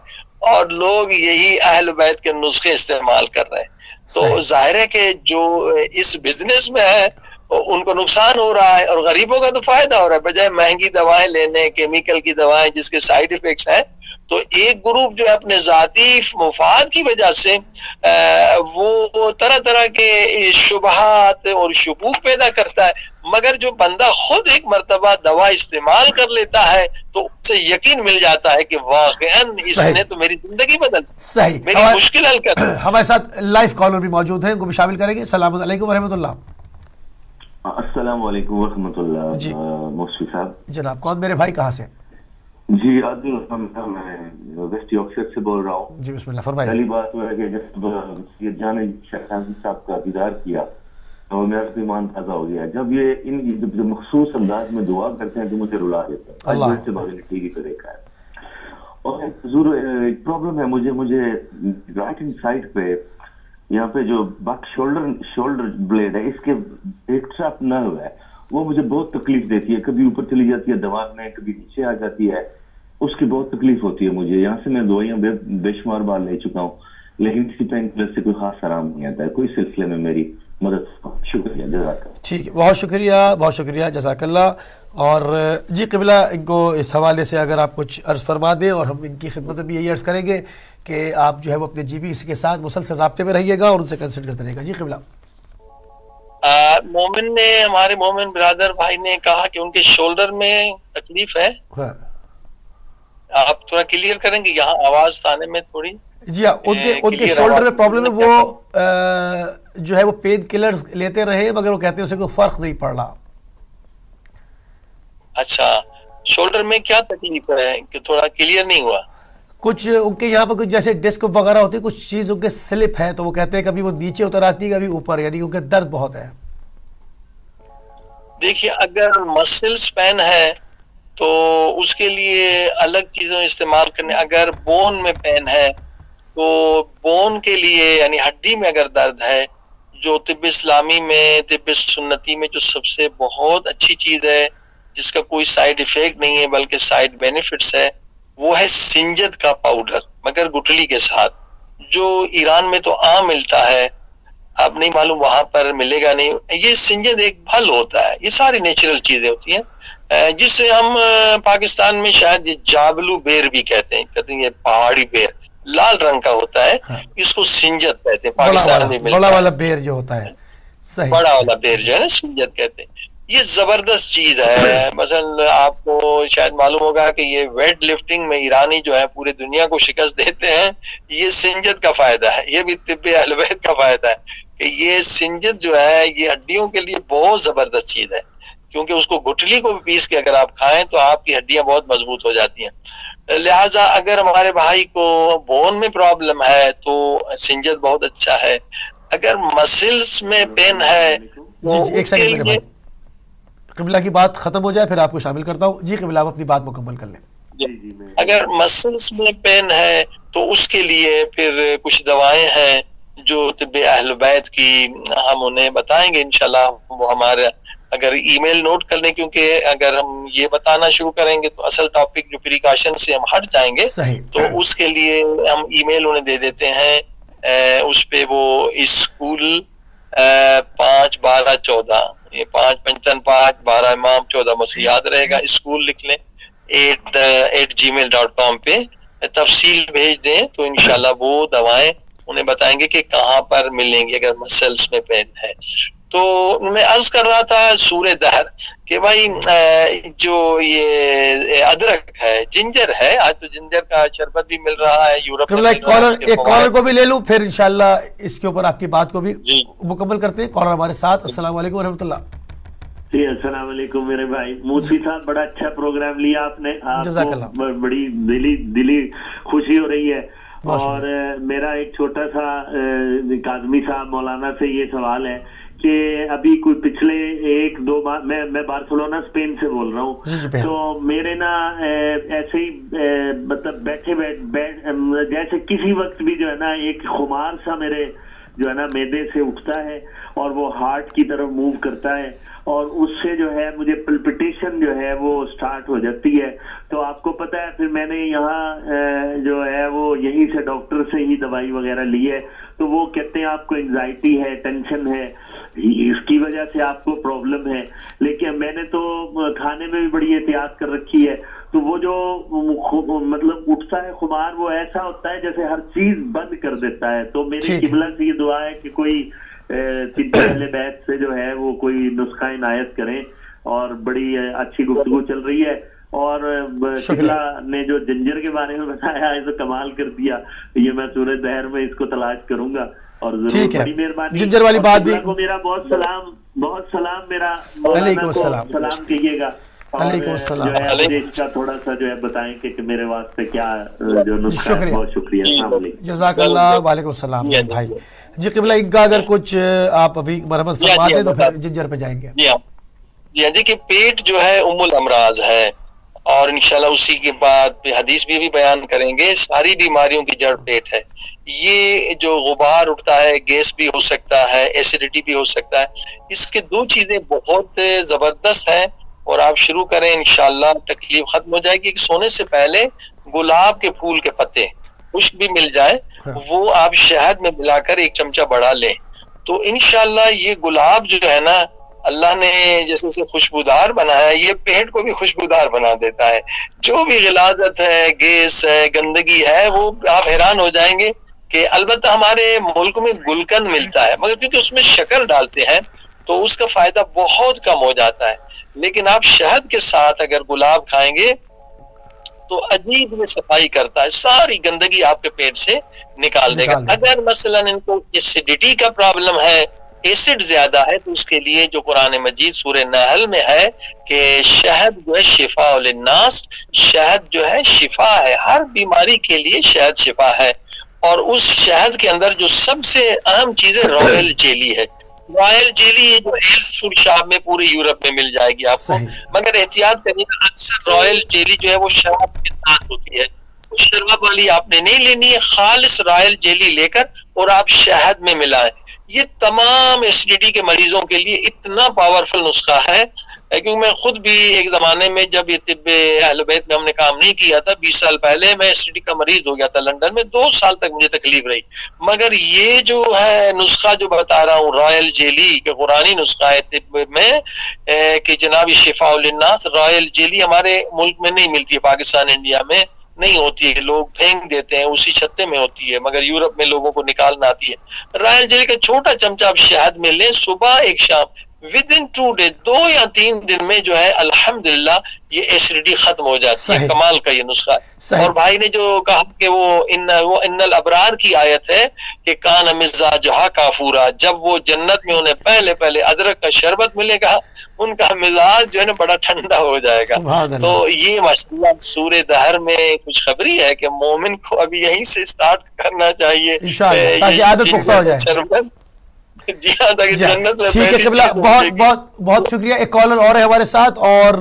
اور لوگ یہی اہل بیت کے نسخے استعمال کر رہے ہیں. تو ظاہر ہے کہ جو اس بزنس میں ہے ان کو نقصان ہو رہا ہے، اور غریبوں کا تو فائدہ ہو رہا ہے. بجائے مہنگی دوائیں لینے، کیمیکل کی دوائیں جس کے سائیڈ ایفیکٹس ہیں، تو ایک گروپ جو ہے اپنے ذاتی مفاد کی وجہ سے وہ طرح طرح کے شبہات اور شکوک پیدا کرتا ہے. مگر جو بندہ خود ایک مرتبہ دوا استعمال کر لیتا ہے تو اس سے یقین مل جاتا ہے کہ واقعاً اس نے تو میری زندگی بدل، میری مشکل حل کر. ہمارے ساتھ لائیو کالر بھی موجود ہیں، ان کو بھی شامل کریں گے. السلام علیکم ورحمۃ اللہ. السلام علیکم ورحمۃ اللہ. جی مفتی صاحب. جناب کون میرے بھائی، کہاں سے؟ جی عادل میں ویسٹ یارکشائر سے بول رہا ہوں. جی بسم اللہ فرمائیے. پہلی بات وہ ہے کہ جب سید جان شہزادی صاحب کا دیدار کیا تو میرا ایمان تازہ ہو گیا. جب یہ ان مخصوص انداز میں دعا کرتے ہیں تو مجھے رلا دیتا ہے. اللہ سے بغیر ٹی وی پہ دیکھا ہے. اور حضور ایک پرابلم ہے مجھے رائٹ ہینڈ سائڈ پہ یہاں پہ جو بیک شولڈر بلیڈ ہے، اس کے ایک ٹریپ نرو ہے، وہ مجھے بہت تکلیف دیتی ہے. کبھی اوپر چلی جاتی ہے دماغ میں، کبھی نیچے آ جاتی ہے. اس کی بہت تکلیف ہوتی ہے مجھے. یہاں سے میں دوائیاں بے شمار بار لے چکا ہوں، لیکن کسی پین کلر سے کوئی خاص آرام نہیں آتا ہے. کوئی سلسلے میں میری مدد. شکریہ، جزاک اللہ. ٹھیک ہے، بہت شکریہ، بہت شکریہ، جزاک اللہ. اور جی قبلہ ان کو اس حوالے سے اگر آپ کچھ عرض فرما دیں، اور ہم ان کی خدمت میں بھی یہی عرض کریں گے کہ آپ جو ہے وہ اپنے جی بی کے ساتھ مسلسل رابطے میں رہیے گا اور ان سے کنسلٹ کرتے رہے گا. جی قبلہ. مومن نے، ہمارے مومن برادر بھائی نے کہا کہ ان کے شولڈر میں تکلیف ہے. آپ تھوڑا کلیئر کریں گے، یہاں آواز آنے میں تھوڑی. جی ہاں، ان کے شولڈر میں پرابلم ہے. وہ جو ہے وہ پین کلرز لیتے رہے مگر وہ کہتے ہیں اسے کوئی فرق نہیں پڑ رہا. اچھا، شولڈر میں کیا تکلیف ہے کہ تھوڑا کلیئر نہیں ہوا؟ کچھ ان کے یہاں پر کچھ جیسے ڈسک وغیرہ ہوتی ہے، کچھ چیز ان کے سلپ ہے، تو وہ کہتے ہیں کبھی وہ نیچے اتر آتی ہے کبھی اوپر، یعنی ان کے درد بہت ہے. دیکھیے اگر مسلز پین ہے تو اس کے لیے الگ چیزیں استعمال کرنے. اگر بون میں پین ہے تو بون کے لیے یعنی ہڈی میں اگر درد ہے، جو طب اسلامی میں، طب سنتی میں جو سب سے بہت اچھی چیز ہے جس کا کوئی سائیڈ ایفیکٹ نہیں ہے بلکہ سائیڈ بینیفٹس ہے، وہ ہے سنجد کا پاؤڈر، مگر گٹھلی کے ساتھ، جو ایران میں تو عام ملتا ہے. اب نہیں معلوم وہاں پر ملے گا نہیں. یہ سنجد ایک پھل ہوتا ہے، یہ ساری نیچرل چیزیں ہوتی ہیں جس سے ہم پاکستان میں شاید یہ جابلو بیر بھی کہتے ہیں یہ پہاڑی بیر لال رنگ کا ہوتا ہے، اس کو سنجد کہتے ہیں. پاکستان میں بڑا والا بیر جو ہوتا ہے، صحیح، بڑا والا بیر جو ہے نا سنجد کہتے ہیں. یہ زبردست چیز ہے. مثلا آپ کو شاید معلوم ہوگا کہ یہ ویٹ لفٹنگ میں ایرانی جو ہے پورے دنیا کو شکست دیتے ہیں. یہ سنجد کا فائدہ ہے، یہ بھی طب اہل بیت کا فائدہ ہے کہ یہ سنجد جو ہے یہ ہڈیوں کے لیے بہت زبردست چیز ہے. کیونکہ اس کو گٹلی کو بھی پیس کے اگر آپ کھائیں تو آپ کی ہڈیاں بہت مضبوط ہو جاتی ہیں. لہٰذا اگر ہمارے بھائی کو بون میں پرابلم ہے تو سنجد بہت اچھا ہے. اگر مسلس میں پین ہے جی ایک سیکنڈ میرے بھائی, قبلہ کی بات ختم ہو جائے پھر آپ کو شامل کرتا ہوں. جی قبلہ آپ اپنی بات مکمل کر لیں. اگر مسلس میں پین ہے تو اس کے لیے پھر کچھ دوائیں ہیں جو طب اہل بیت کی ہم انہیں بتائیں گے انشاءاللہ. وہ ہمارے اگر ای میل نوٹ کر لیں, کیونکہ اگر ہم یہ بتانا شروع کریں گے تو اصل ٹاپک جو پریکاشن سے ہم ہٹ جائیں گے. تو اس کے لیے ہم ای میل انہیں دے دیتے ہیں. اس پہ وہ اسکول 51214 یہ 555 امام 14 مجھے یاد رہے گا, اسکول لکھ لیں 8@gmail.com پہ تفصیل بھیج دیں تو انشاءاللہ وہ دوائیں انہیں بتائیں گے کہ کہاں پر ملیں گی اگر مسلس میں پین ہے. تو میں عرض کر رہا تھا سورہ دہر کہ بھائی جو یہ ادرک ہے, جنجر ہے, آج تو جنجر کا شربت بھی مل رہا ہے یورپ میں. ایک کالر کو بھی لے لوں پھر انشاءاللہ اس کے اوپر آپ کی بات کو بھی مکمل کرتے ہیں. کالر ہمارے ساتھ. السلام علیکم ورحمۃ اللہ. جی السلام علیکم میرے بھائی مفتی صاحب, بڑا اچھا پروگرام لیا آپ نے. جزاک اللہ. بڑی دلی خوشی ہو رہی ہے. اور میرا ایک چھوٹا سا کاظمی صاحب مولانا سے یہ سوال ہے کہ ابھی کوئی پچھلے 1-2 ماہ میں بارسلونا اسپین سے بول رہا ہوں, تو میرے نا ایسے ہی مطلب بیٹھے جیسے کسی وقت بھی جو ہے نا ایک خمار سا میرے جو ہے نا میدے سے اٹھتا ہے اور وہ ہارٹ کی طرف موو کرتا ہے, اور اس سے جو ہے مجھے پلپٹیشن جو ہے وہ سٹارٹ ہو جاتی ہے. تو آپ کو پتہ ہے پھر میں نے یہاں جو ہے وہ یہیں سے ڈاکٹر سے ہی دوائی وغیرہ لی ہے, تو وہ کہتے ہیں آپ کو انزائٹی ہے, ٹینشن ہے, اس کی وجہ سے آپ کو پرابلم ہے. لیکن میں نے تو کھانے میں بھی بڑی احتیاط کر رکھی ہے. تو وہ جو مطلب اٹھتا ہے خمار, وہ ایسا ہوتا ہے جیسے ہر چیز بند کر دیتا ہے. تو میری قبلہ سے یہ دعا ہے کہ کوئی طب اہل بیت سے جو ہے وہ کوئی نسخہ عنایت کریں. اور بڑی اچھی گفتگو چل رہی ہے. اور قبلہ نے جو جنجر کے بارے میں بتایا ہے تو کمال کر دیا. یہ میں سورہ دہر میں اس کو تلاش کروں گا. اور ضرور بڑی مہربانی. جنجر والی بات بھی کو میرا بہت سلام میرا علیکم السلام کہیے گا. علیکم السلام. اس کا تھوڑا سا جو ہے بتائیں کہ میرے واسطے کیا جو نسخہ ہے. بہت شکریہ. السلام علیکم. جزاک اللہ. وعلیکم السلام بھائی. جی قبلہ ان کا اگر کچھ آپ ابھی مرمت فرما دیں تو پھر جنجر پہ جائیں گے. جی دیکھیے پیٹ جو ہے ام الامراض ہے, اور انشاءاللہ اسی کے بعد حدیث بھی بیان کریں گے. ساری بیماریوں کی جڑ پیٹ ہے. یہ جو غبار اٹھتا ہے, گیس بھی ہو سکتا ہے, ایسیڈیٹی بھی ہو سکتا ہے. اس کے 2 چیزیں بہت سے زبردست ہیں, اور آپ شروع کریں انشاءاللہ تکلیف ختم ہو جائے گی. سونے سے پہلے گلاب کے پھول کے پتے خشک بھی مل جائے, وہ آپ شہد میں ملا کر 1 چمچہ بڑا لیں. تو انشاءاللہ یہ گلاب جو ہے نا اللہ نے جیسے اسے خوشبودار بنایا, یہ پیٹ کو بھی خوشبودار بنا دیتا ہے. جو بھی غلاظت ہے, گیس ہے, گندگی ہے, وہ آپ حیران ہو جائیں گے کہ البتہ ہمارے ملک میں گلقند ملتا ہے, مگر کیونکہ اس میں شکر ڈالتے ہیں تو اس کا فائدہ بہت کم ہو جاتا ہے. لیکن آپ شہد کے ساتھ اگر گلاب کھائیں گے تو عجیب یہ صفائی کرتا ہے, ساری گندگی آپ کے پیٹ سے نکال دے گا. اگر مثلا ان کو ایسیڈیٹی کا پرابلم ہے, ایسڈ زیادہ ہے, تو اس کے لیے جو قرآن مجید سورہ نحل میں ہے کہ شہد جو ہے شفاء للناس, شہد جو ہے شفا ہے, ہر بیماری کے لیے شہد شفا ہے. اور اس شہد کے اندر جو سب سے اہم چیز ہے رائل جیلی ہے. رائل جیلی جو ہیلتھ فوڈ شاپ میں پورے یورپ میں مل جائے گی آپ کو, مگر احتیاط کریں گے. اکثر رائل جیلی جو ہے وہ شراب کے ساتھ ہوتی ہے, شراب والی آپ نے نہیں لینی ہے. خالص رائل جیلی لے کر اور آپ شہد میں ملائیں. یہ تمام ایسیڈیٹی کے مریضوں کے لیے اتنا پاورفل نسخہ ہے, کیونکہ میں خود بھی ایک زمانے میں جب یہ طب اہل بیت میں ہم نے کام نہیں کیا تھا, 20 سال پہلے میں ایسیڈیٹی کا مریض ہو گیا تھا لندن میں, 2 سال تک مجھے تکلیف رہی. مگر یہ جو ہے نسخہ جو بتا رہا ہوں رائل جیلی کہ قرآنی نسخہ ہے طب میں کہ جناب شفاء للناس, رائل جیلی ہمارے ملک میں نہیں ملتی ہے, پاکستان انڈیا میں نہیں ہوتی ہے, لوگ پھینک دیتے ہیں, اسی چھتے میں ہوتی ہے, مگر یورپ میں لوگوں کو نکالنا آتی ہے. رائل جیلی کا چھوٹا چمچہ آپ شہد میں لیں, صبح 1 شام ود ان 2 days 2 یا 3 دن میں جو ہے الحمدللہ یہ ایسیڈیٹی ختم ہو جاتی ہے. کمال کا یہ نسخہ ہے. اور بھائی نے جو کہا کہ وہ ان الابرار کی آیت ہے کہ کان مزاجھا کافورا، جب وہ جنت میں انہیں پہلے ادرک کا شربت ملے گا ان کا مزاج جو ہے نا بڑا ٹھنڈا ہو جائے گا. تو یہ ماشاءاللہ سورہ دہر میں خوشخبری ہے کہ مومن کو ابھی یہیں سے اسٹارٹ کرنا چاہیے انشاءاللہ تاکہ عادت پختہ ہو جائے. جی ہاں تاکہ جنت میں ٹھیک ہے قبلہ، بہت شکریہ. ایک کالر اور ہے ہمارے ساتھ، اور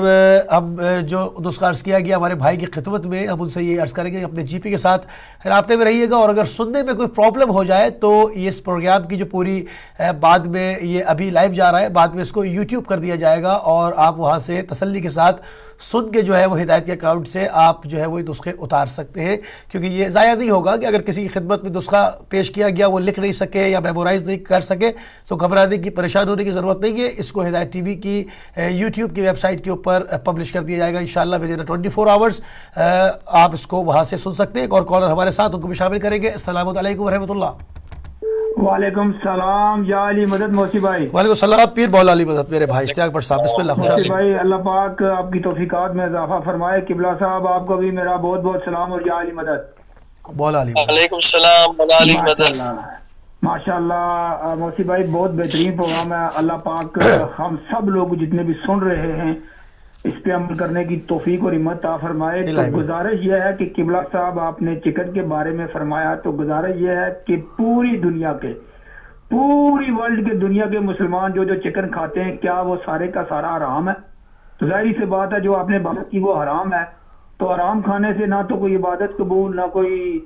ہم جو نسخہ عرض کیا گیا ہمارے بھائی کی خدمت میں، ہم ان سے یہ عرض کریں گے اپنے جی پی کے ساتھ رابطے میں رہیے گا، اور اگر سننے میں کوئی پرابلم ہو جائے تو اس پروگرام کی جو پوری بعد میں یہ ابھی لائیو جا رہا ہے، بعد میں اس کو یوٹیوب کر دیا جائے گا، اور آپ وہاں سے تسلی کے ساتھ سن کے جو ہے وہ ہدایت کے اکاؤنٹ سے آپ جو ہے وہ نسخے اتار سکتے ہیں، کیونکہ یہ ضائع نہیں ہوگا کہ اگر کسی کی خدمت میں نسخہ پیش کیا گیا وہ لکھ نہیں سکے یا میمورائز نہیں کر سکے تو گھبرانے کی، پریشان ہونے کی ضرورت نہیں ہے. اس کو ہدایت ٹی وی کی یوٹیوب کی ویب سائٹ کے اوپر پبلش کر دیا جائے گا انشاءاللہ ود 24 hours. آپ اس کو وہاں سے سن سکتے ہیں. ایک اور کالر ہمارے ساتھ، ان کو بھی شامل کریں گے. السلام علیکم ورحمۃ اللہ. وعلیکم السلام یا علی مدد موسی بھائی. وعلیکم السلام پیر مولا علی مدد میرے بھائی اشتیاق بٹ صاحب، بسم اللہ. خوش موسی بھائی اللہ پاک آپ کی توفیقات میں اضافہ فرمائے. قبلہ صاحب آپ کو بھی میرا بہت بہت سلام اور یا علی مدد. مولا علی وعلیکم السلام مولا علی مدد. ماشاء اللہ موسی بھائی بہت بہترین پروگرام ہے. اللہ پاک ہم سب لوگ جتنے بھی سن رہے ہیں اس پہ عمل کرنے کی توفیق اور ہمت عطا فرمائے. تو گزارش یہ ہے کہ قبلہ صاحب آپ نے چکن کے بارے میں فرمایا، تو گزارش یہ ہے کہ پوری دنیا کے، پوری ورلڈ کے دنیا کے مسلمان جو چکن کھاتے ہیں کیا وہ سارے کا سارا حرام ہے؟ تو ظاہری سے بات ہے جو آپ نے بات کی وہ حرام ہے. تو حرام کھانے سے نہ تو کوئی عبادت قبول، نہ کوئی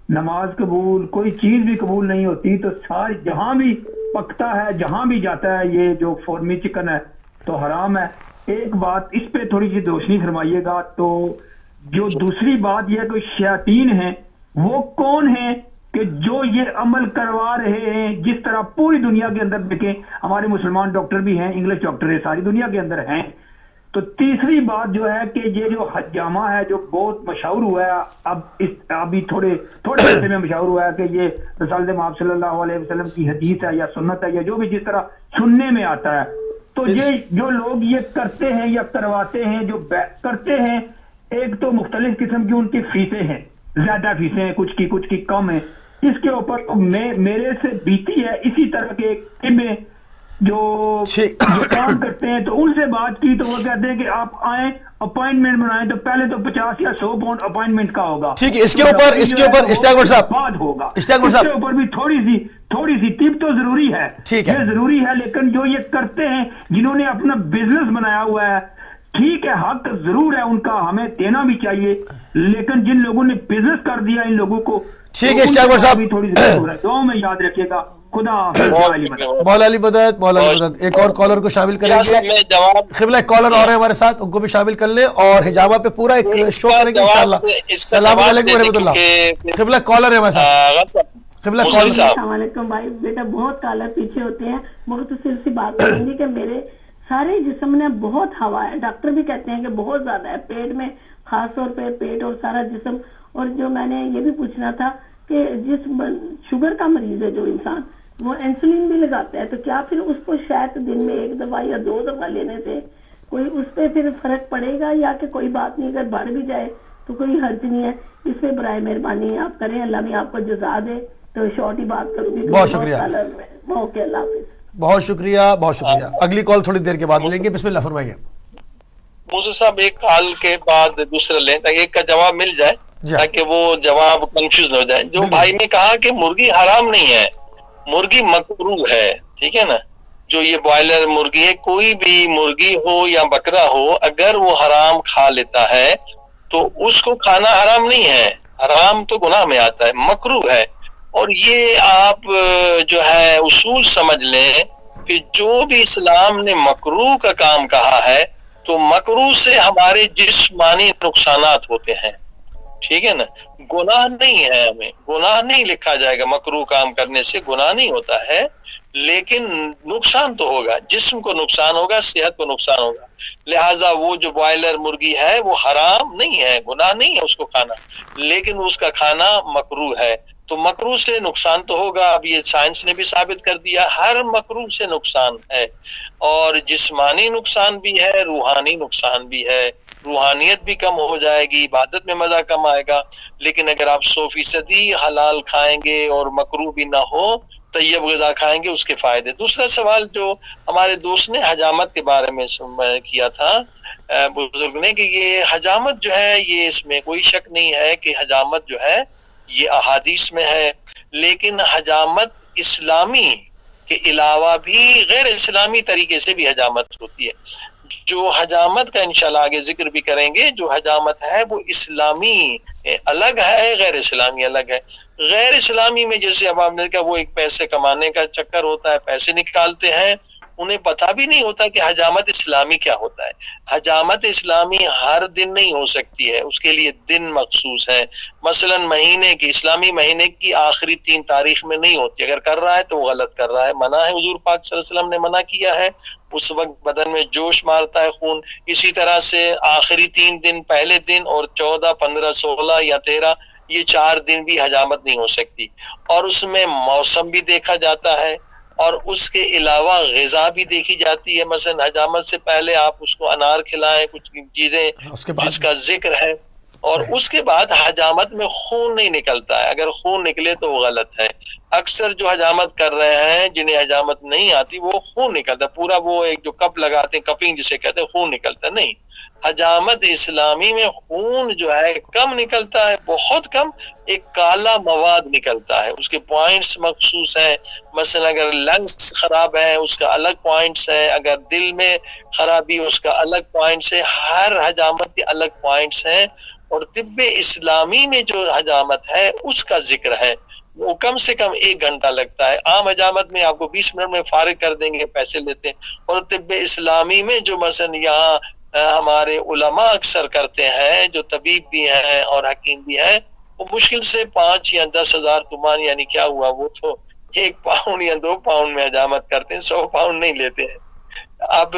نماز قبول، کوئی چیز بھی قبول نہیں ہوتی. تو سارے جہاں بھی پکتا ہے، جہاں بھی جاتا ہے یہ جو فورمی چکن ہے تو حرام ہے. ایک بات اس پہ تھوڑی سی روشنی فرمائیے گا. تو جو دوسری بات یہ کہ شیاطین ہیں وہ کون ہیں کہ جو یہ عمل کروا رہے ہیں؟ جس طرح پوری دنیا کے اندر دیکھیں ہمارے مسلمان ڈاکٹر بھی ہیں، انگلش ڈاکٹر ہے، ساری دنیا کے اندر ہیں. تو تیسری بات جو ہے کہ یہ جو حجامہ ہے جو بہت مشہور ہوا ہے، ابھی تھوڑے عرصے میں مشہور ہوا ہے کہ یہ رسول مآب صلی اللہ علیہ وسلم کی حدیث ہے یا سنت ہے یا جو بھی جس طرح سننے میں آتا ہے. تو یہ جو لوگ یہ کرتے ہیں یا کرواتے ہیں، جو کرتے ہیں، ایک تو مختلف قسم کی ان کی فیسیں ہیں، زیادہ فیسیں ہیں، کچھ کی کم ہیں. اس کے اوپر میرے سے بیتی ہے اسی طرح کے میں جو کام کرتے ہیں. تو ان سے بات کی تو وہ کہتے ہیں کہ آپ آئیں اپائنٹمنٹ بنائیں، تو پہلے تو 50 یا 100 پاؤنڈ اپائنٹمنٹ کا ہوگا. ٹھیک ہے، اس کے اوپر اشتیاق بٹ صاحب بات ہوگا. اس کے اوپر بھی تھوڑی سی ٹپ تو ضروری ہے، یہ ضروری ہے. لیکن جو یہ کرتے ہیں جنہوں نے اپنا بزنس بنایا ہوا ہے، ٹھیک ہے حق ضرور ہے ان کا، ہمیں دینا بھی چاہیے. لیکن جن لوگوں نے بزنس کر دیا ان لوگوں کو، ٹھیک ہے اشتیاق بٹ صاحب تھوڑی ضرور ہے. دعاؤں میں یاد رکھیے گا. خدا مولا علی مدد. ایک اور کالر کو شامل کریں گے. قبلہ ایک کالر اور ہے ہمارے ساتھ، ان کو بھی شامل کر لیں اور حجامہ پہ پورا ایک شو کریں گے انشاءاللہ. السلام علیکم ورحمۃ اللہ. قبلہ کالر ہے ہمارے ساتھ. قبلہ کالر. السلام علیکم بھائی. بیٹا بہت کالر پیچھے ہوتے ہیں، مختصر سی بات کریں گی کہ میرے سارے جسم میں بہت ہوا ہے. ڈاکٹر بھی کہتے ہیں کہ بہت زیادہ ہے پیٹ میں، خاص طور پہ پیٹ اور سارا جسم. اور جو میں نے یہ بھی پوچھنا تھا کہ جس شوگر کا مریض ہے جو انسان وہ انسولین بھی لگاتا ہے، تو کیا پھر اس کو شاید دن میں 1 دفعہ یا 2 دفعہ لینے سے کوئی اس پہ پھر فرق پڑے گا، یا کہ کوئی بات نہیں اگر بڑھ بھی جائے تو کوئی حرج نہیں ہے؟ اس پہ برائے مہربانی آپ کریں، اللہ بھی آپ کو جزا دے. تو شارٹ ہی بات کروں گی. بہت شکریہ. اوکے اللہ حافظ. بہت شکریہ. اگلی کال تھوڑی دیر کے بعد لیں گے. بسم اللہ فرمائیے. موسیٰ صاحب ایک کال کے بعد دوسرا لیں تاکہ ایک کا جواب مل جائے، تاکہ وہ جواب کنفیوز نہ ہو جائے. جو بھائی نے کہا کہ مرغی حرام نہیں ہے، مرغی مکروہ ہے، ٹھیک ہے نا. جو یہ بوائلر مرغی ہے، کوئی بھی مرغی ہو یا بکرا ہو، اگر وہ حرام کھا لیتا ہے تو اس کو کھانا حرام نہیں ہے، حرام تو گناہ میں آتا ہے، مکروہ ہے. اور یہ آپ جو ہے اصول سمجھ لیں کہ جو بھی اسلام نے مکروہ کا کام کہا ہے تو مکروہ سے ہمارے جسمانی نقصانات ہوتے ہیں. ٹھیک ہے نا, گناہ نہیں ہے, ہمیں گناہ نہیں لکھا جائے گا, مکروہ کام کرنے سے گناہ نہیں ہوتا ہے, لیکن نقصان تو ہوگا, جسم کو نقصان ہوگا, صحت کو نقصان ہوگا. لہٰذا وہ جو بوائلر مرغی ہے وہ حرام نہیں ہے, گناہ نہیں ہے اس کو کھانا, لیکن اس کا کھانا مکروہ ہے. تو مکروہ سے نقصان تو ہوگا. اب یہ سائنس نے بھی ثابت کر دیا, ہر مکروہ سے نقصان ہے, اور جسمانی نقصان بھی ہے, روحانی نقصان بھی ہے. روحانیت بھی کم ہو جائے گی, عبادت میں مزہ کم آئے گا. لیکن اگر آپ 100% حلال کھائیں گے اور مکروہ بھی نہ ہو, طیب غذا کھائیں گے, اس کے فائدے. دوسرا سوال جو ہمارے دوست نے حجامت کے بارے میں کیا تھا بزرگ نے, کہ یہ حجامت جو ہے, یہ اس میں کوئی شک نہیں ہے کہ حجامت جو ہے یہ احادیث میں ہے, لیکن حجامت اسلامی کے علاوہ بھی غیر اسلامی طریقے سے بھی حجامت ہوتی ہے. جو حجامت کا انشاءاللہ آگے ذکر بھی کریں گے, جو حجامت ہے وہ اسلامی الگ ہے, غیر اسلامی الگ ہے. غیر اسلامی میں جیسے اب آپ نے کہا وہ ایک پیسے کمانے کا چکر ہوتا ہے, پیسے نکالتے ہیں, انہیں پتہ بھی نہیں ہوتا کہ حجامت اسلامی کیا ہوتا ہے. حجامت اسلامی ہر دن نہیں ہو سکتی ہے, اس کے لیے دن مخصوص ہے. مثلا مہینے کی, اسلامی مہینے کی آخری 3 تاریخ میں نہیں ہوتی. اگر کر رہا ہے تو وہ غلط کر رہا ہے, منع ہے, حضور پاک صلی اللہ علیہ وسلم نے منع کیا ہے. اس وقت بدن میں جوش مارتا ہے خون. اسی طرح سے آخری 3 دن, پہلے دن اور 14, 15, 16 یا 13, یہ 4 دن بھی حجامت نہیں ہو سکتی. اور اس میں موسم بھی دیکھا جاتا ہے, اور اس کے علاوہ غذا بھی دیکھی جاتی ہے. مثلا حجامت سے پہلے آپ اس کو انار کھلائیں, کچھ چیزیں جس کا ذکر ہے, اور اس کے بعد حجامت میں خون نہیں نکلتا ہے. اگر خون نکلے تو وہ غلط ہے. اکثر جو حجامت کر رہے ہیں, جنہیں حجامت نہیں آتی, وہ خون نکلتا ہے پورا, وہ ایک جو کپ لگاتے ہیں, کپنگ جسے کہتے ہیں, خون نکلتا نہیں. حجامت اسلامی میں خون جو ہے کم نکلتا ہے, بہت کم. ایک کالا مواد نکلتا ہے, اس کے پوائنٹس مخصوص ہیں. مثلا اگر لنگس خراب ہے, اس کا الگ پوائنٹس ہے. اگر دل میں خرابی, اس کا الگ پوائنٹس ہے. ہر حجامت کے الگ پوائنٹس ہیں. اور طب اسلامی میں جو حجامت ہے اس کا ذکر ہے, وہ کم سے کم 1 گھنٹہ لگتا ہے. عام حجامت میں آپ کو 20 منٹ میں فارغ کر دیں گے, پیسے لیتے ہیں. اور طب اسلامی میں جو مثلا یہاں ہمارے علماء اکثر کرتے ہیں, جو طبیب بھی ہیں اور حکیم بھی ہیں, وہ مشکل سے 5 یا 10 ہزار تومان, یعنی کیا ہوا, وہ تو 1 پاؤنڈ یا 2 پاؤنڈ میں حجامت کرتے ہیں, 100 پاؤنڈ نہیں لیتے ہیں. اب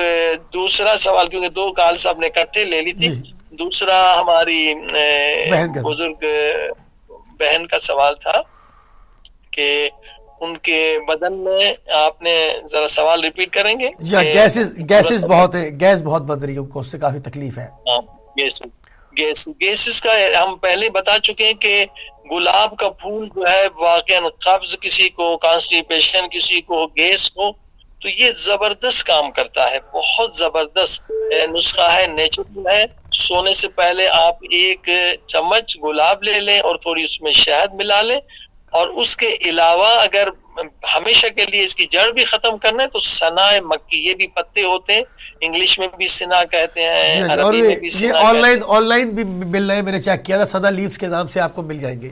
دوسرا سوال, کیونکہ 2 کال سب نے اکٹھے لے لی تھی. دوسرا ہماری بزرگ بہن کا سوال تھا کہ ان کے بدن میں, آپ نے ذرا سوال ریپیٹ کریں گے؟ جی, گیسز بہت ہے, گیس بہت بن رہی ہے, کو اس سے کافی تکلیف ہے. گیسز کا ہم پہلے بتا چکے ہیں کہ گلاب کا پھول جو ہے واقعا قبض کسی کو, کانسٹیپیشن کسی کو, گیس کو, تو یہ زبردست کام کرتا ہے, بہت زبردست نسخہ ہے, نیچرل ہے. سونے سے پہلے آپ 1 چمچ گلاب لے لیں اور تھوڑی اس میں شہد ملا لیں, اور اس کے علاوہ اگر ہمیشہ کے لیے اس کی جڑ بھی ختم کرنا ہے تو سنا مکی, یہ بھی پتے ہوتے ہیں, انگلش میں بھی سنا کہتے ہیں, عربی میں بھی سنا. آن لائن بھی مل رہے ہیں, میں نے چیک کیا تھا, سنا لیوز کے نام سے آپ کو مل جائیں گے.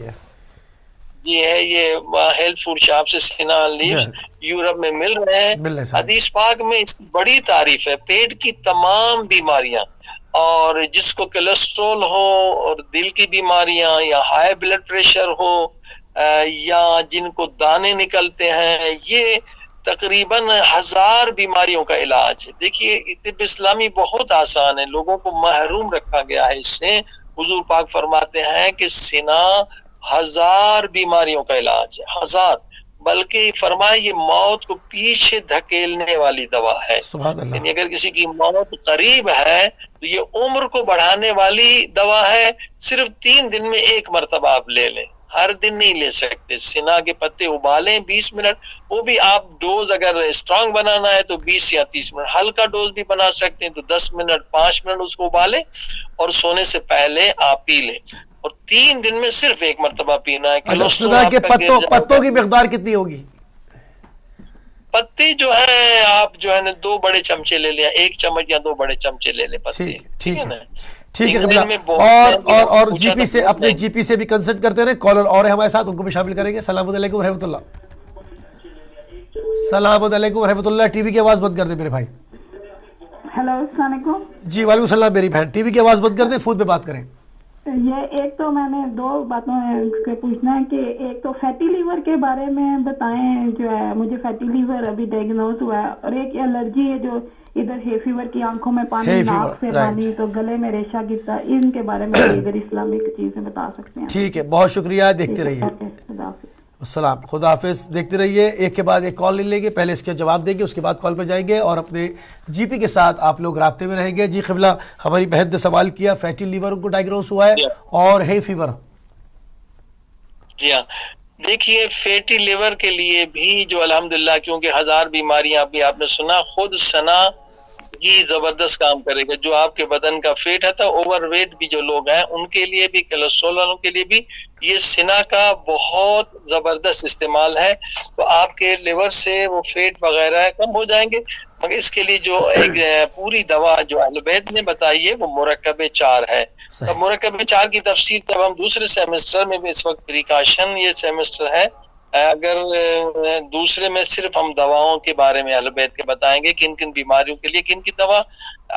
جی ہے, یہ ہیلتھ فوڈ شاپ سے سنا لیوز یورپ میں مل رہے ہیں. حدیث پاک میں اس کی بڑی تعریف ہے. پیٹ کی تمام بیماریاں, اور جس کو کولیسٹرول ہو, اور دل کی بیماریاں, یا ہائی بلڈ پریشر ہو, یا جن کو دانے نکلتے ہیں, یہ تقریباً 1000 بیماریوں کا علاج ہے. دیکھیے طب اسلامی بہت آسان ہے, لوگوں کو محروم رکھا گیا ہے اس سے. حضور پاک فرماتے ہیں کہ سنا 1000 بیماریوں کا علاج ہے, 1000. بلکہ فرمائے یہ موت کو پیچھے دھکیلنے والی دوا ہے. یعنی اگر کسی کی موت قریب ہے تو یہ عمر کو بڑھانے والی دوا ہے. صرف 3 دن میں 1 مرتبہ آپ لے لیں, ہر دن نہیں لے سکتے. سنا کے پتے ابالیں 20 منٹ, وہ بھی آپ ڈوز اگر اسٹرانگ بنانا ہے تو 20 یا 30 منٹ, ہلکا ڈوز بھی بنا سکتے ہیں تو 10 منٹ 5 منٹ اس کو ابالیں, اور سونے سے پہلے آپ پی لیں. اور 3 دن میں صرف 1 مرتبہ پینا ہے. پتوں کی مقدار کتنی ہوگی؟ پتے جو ہے آپ جو ہے نا 2 بڑے چمچے لے لیں, 1 چمچ یا 2 بڑے چمچے لے لیں پتے. ٹھیک ہے نا, ٹھیک ہے. اور جی پی سے, اپنے جی پی سے بھی کنسلٹ کرتے رہے. کالر اور ہے ہمارے ساتھ, ان کو بھی شامل کریں گے. السلام علیکم ورحمۃ اللہ. السلام علیکم ورحمۃ اللہ. ٹی وی کی آواز بند کر دیں میرے بھائی. ہیلو, السلام علیکم. جی وعلیکم السلام میری بہن. ٹی وی کی آواز بند کر دیں, فون پہ بات کریں. یہ ایک تو میں نے 2 باتوں سے پوچھنا ہے کہ ایک تو فیٹی لیور کے بارے میں بتائیں، جو ہے مجھے فیٹی لیور ابھی ڈائگنوز ہوا ہے، اور ایک الرجی ہے جو ادھر ہے فیور کی، آنکھوں میں پانی، ناک سے پانی، تو گلے میں ریشہ گرتا، ان کے بارے میں اگر اسلامک چیزیں بتا سکتے ہیں. ٹھیک ہے، بہت شکریہ، دیکھتے رہیے. السلام، خدا حافظ. دیکھتے رہیے، ایک کے بعد ایک کال لے لیں گے، پہلے اس کے جواب دیں گے، اس کے بعد کال پہ جائیں گے اور اپنے جی پی کے ساتھ آپ لوگ رابطے میں رہیں گے. جی قبلہ، ہماری بہن نے سوال کیا، فیٹی لیور کو ڈائگنوز ہوا ہے اور ہے فیور. جی ہاں، دیکھیے فیٹی لیور کے لیے بھی جو الحمدللہ، کیونکہ 1000 بیماریاں ابھی آپ نے سنا، خود سنا یہ زبردست کام کرے گا. جو آپ کے بدن کا فیٹ ہے، اوور ویٹ بھی جو لوگ ہیں ان کے لیے بھی، کولیسٹرول والوں کے لیے بھی یہ سنا کا بہت زبردست استعمال ہے. تو آپ کے لیور سے وہ فیٹ وغیرہ کم ہو جائیں گے. مگر اس کے لیے جو ایک پوری دوا جو اہل بیت نے بتائی ہے وہ مرکب 4 ہے. تو مرکب 4 کی تفصیل جب ہم دوسرے سیمسٹر میں بھی، اس وقت پریکاشن یہ سیمسٹر ہے، اگر دوسرے میں صرف ہم دواؤں کے بارے میں اہل بیت کے بتائیں گے، کن کن بیماریوں کے لیے کن کی دوا.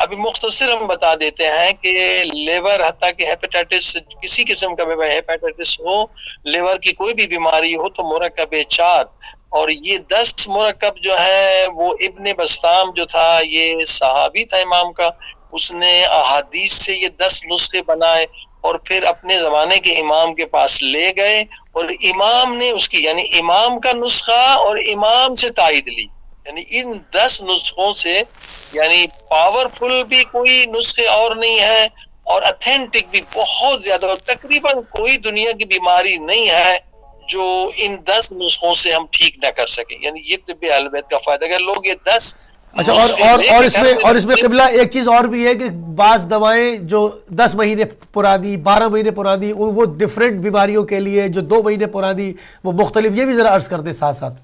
ابھی مختصر ہم بتا دیتے ہیں کہ لیور، حتیٰ کہ ہیپیٹائٹس، کسی قسم کا بھی ہیپیٹائٹس ہو، لیور کی کوئی بھی بیماری ہو، تو مرکب 4 اور یہ 10 مرکب جو ہے، وہ ابن بسطام جو تھا، یہ صحابی تھا امام کا، اس نے احادیث سے یہ 10 نسخے بنائے اور پھر اپنے زمانے کے امام کے پاس لے گئے، اور امام نے اس کی، یعنی امام کا نسخہ اور امام سے تائید لی. یعنی ان 10 نسخوں سے، یعنی پاورفل بھی کوئی نسخے اور نہیں ہے اور اتھینٹک بھی بہت زیادہ، اور تقریباً کوئی دنیا کی بیماری نہیں ہے جو ان 10 نسخوں سے ہم ٹھیک نہ کر سکیں. یعنی یہ طب اہل بیت کا فائدہ. اگر لوگ یہ 10 اچھا، اور اس میں قبلہ ایک چیز اور بھی ہے کہ بعض دوائیں جو 10 مہینے پرانی، 12 مہینے پرانی، وہ ڈیفرنٹ بیماریوں کے لیے، جو 2 مہینے پرانی وہ مختلف. یہ بھی ذرا عرض کر دیں ساتھ ساتھ.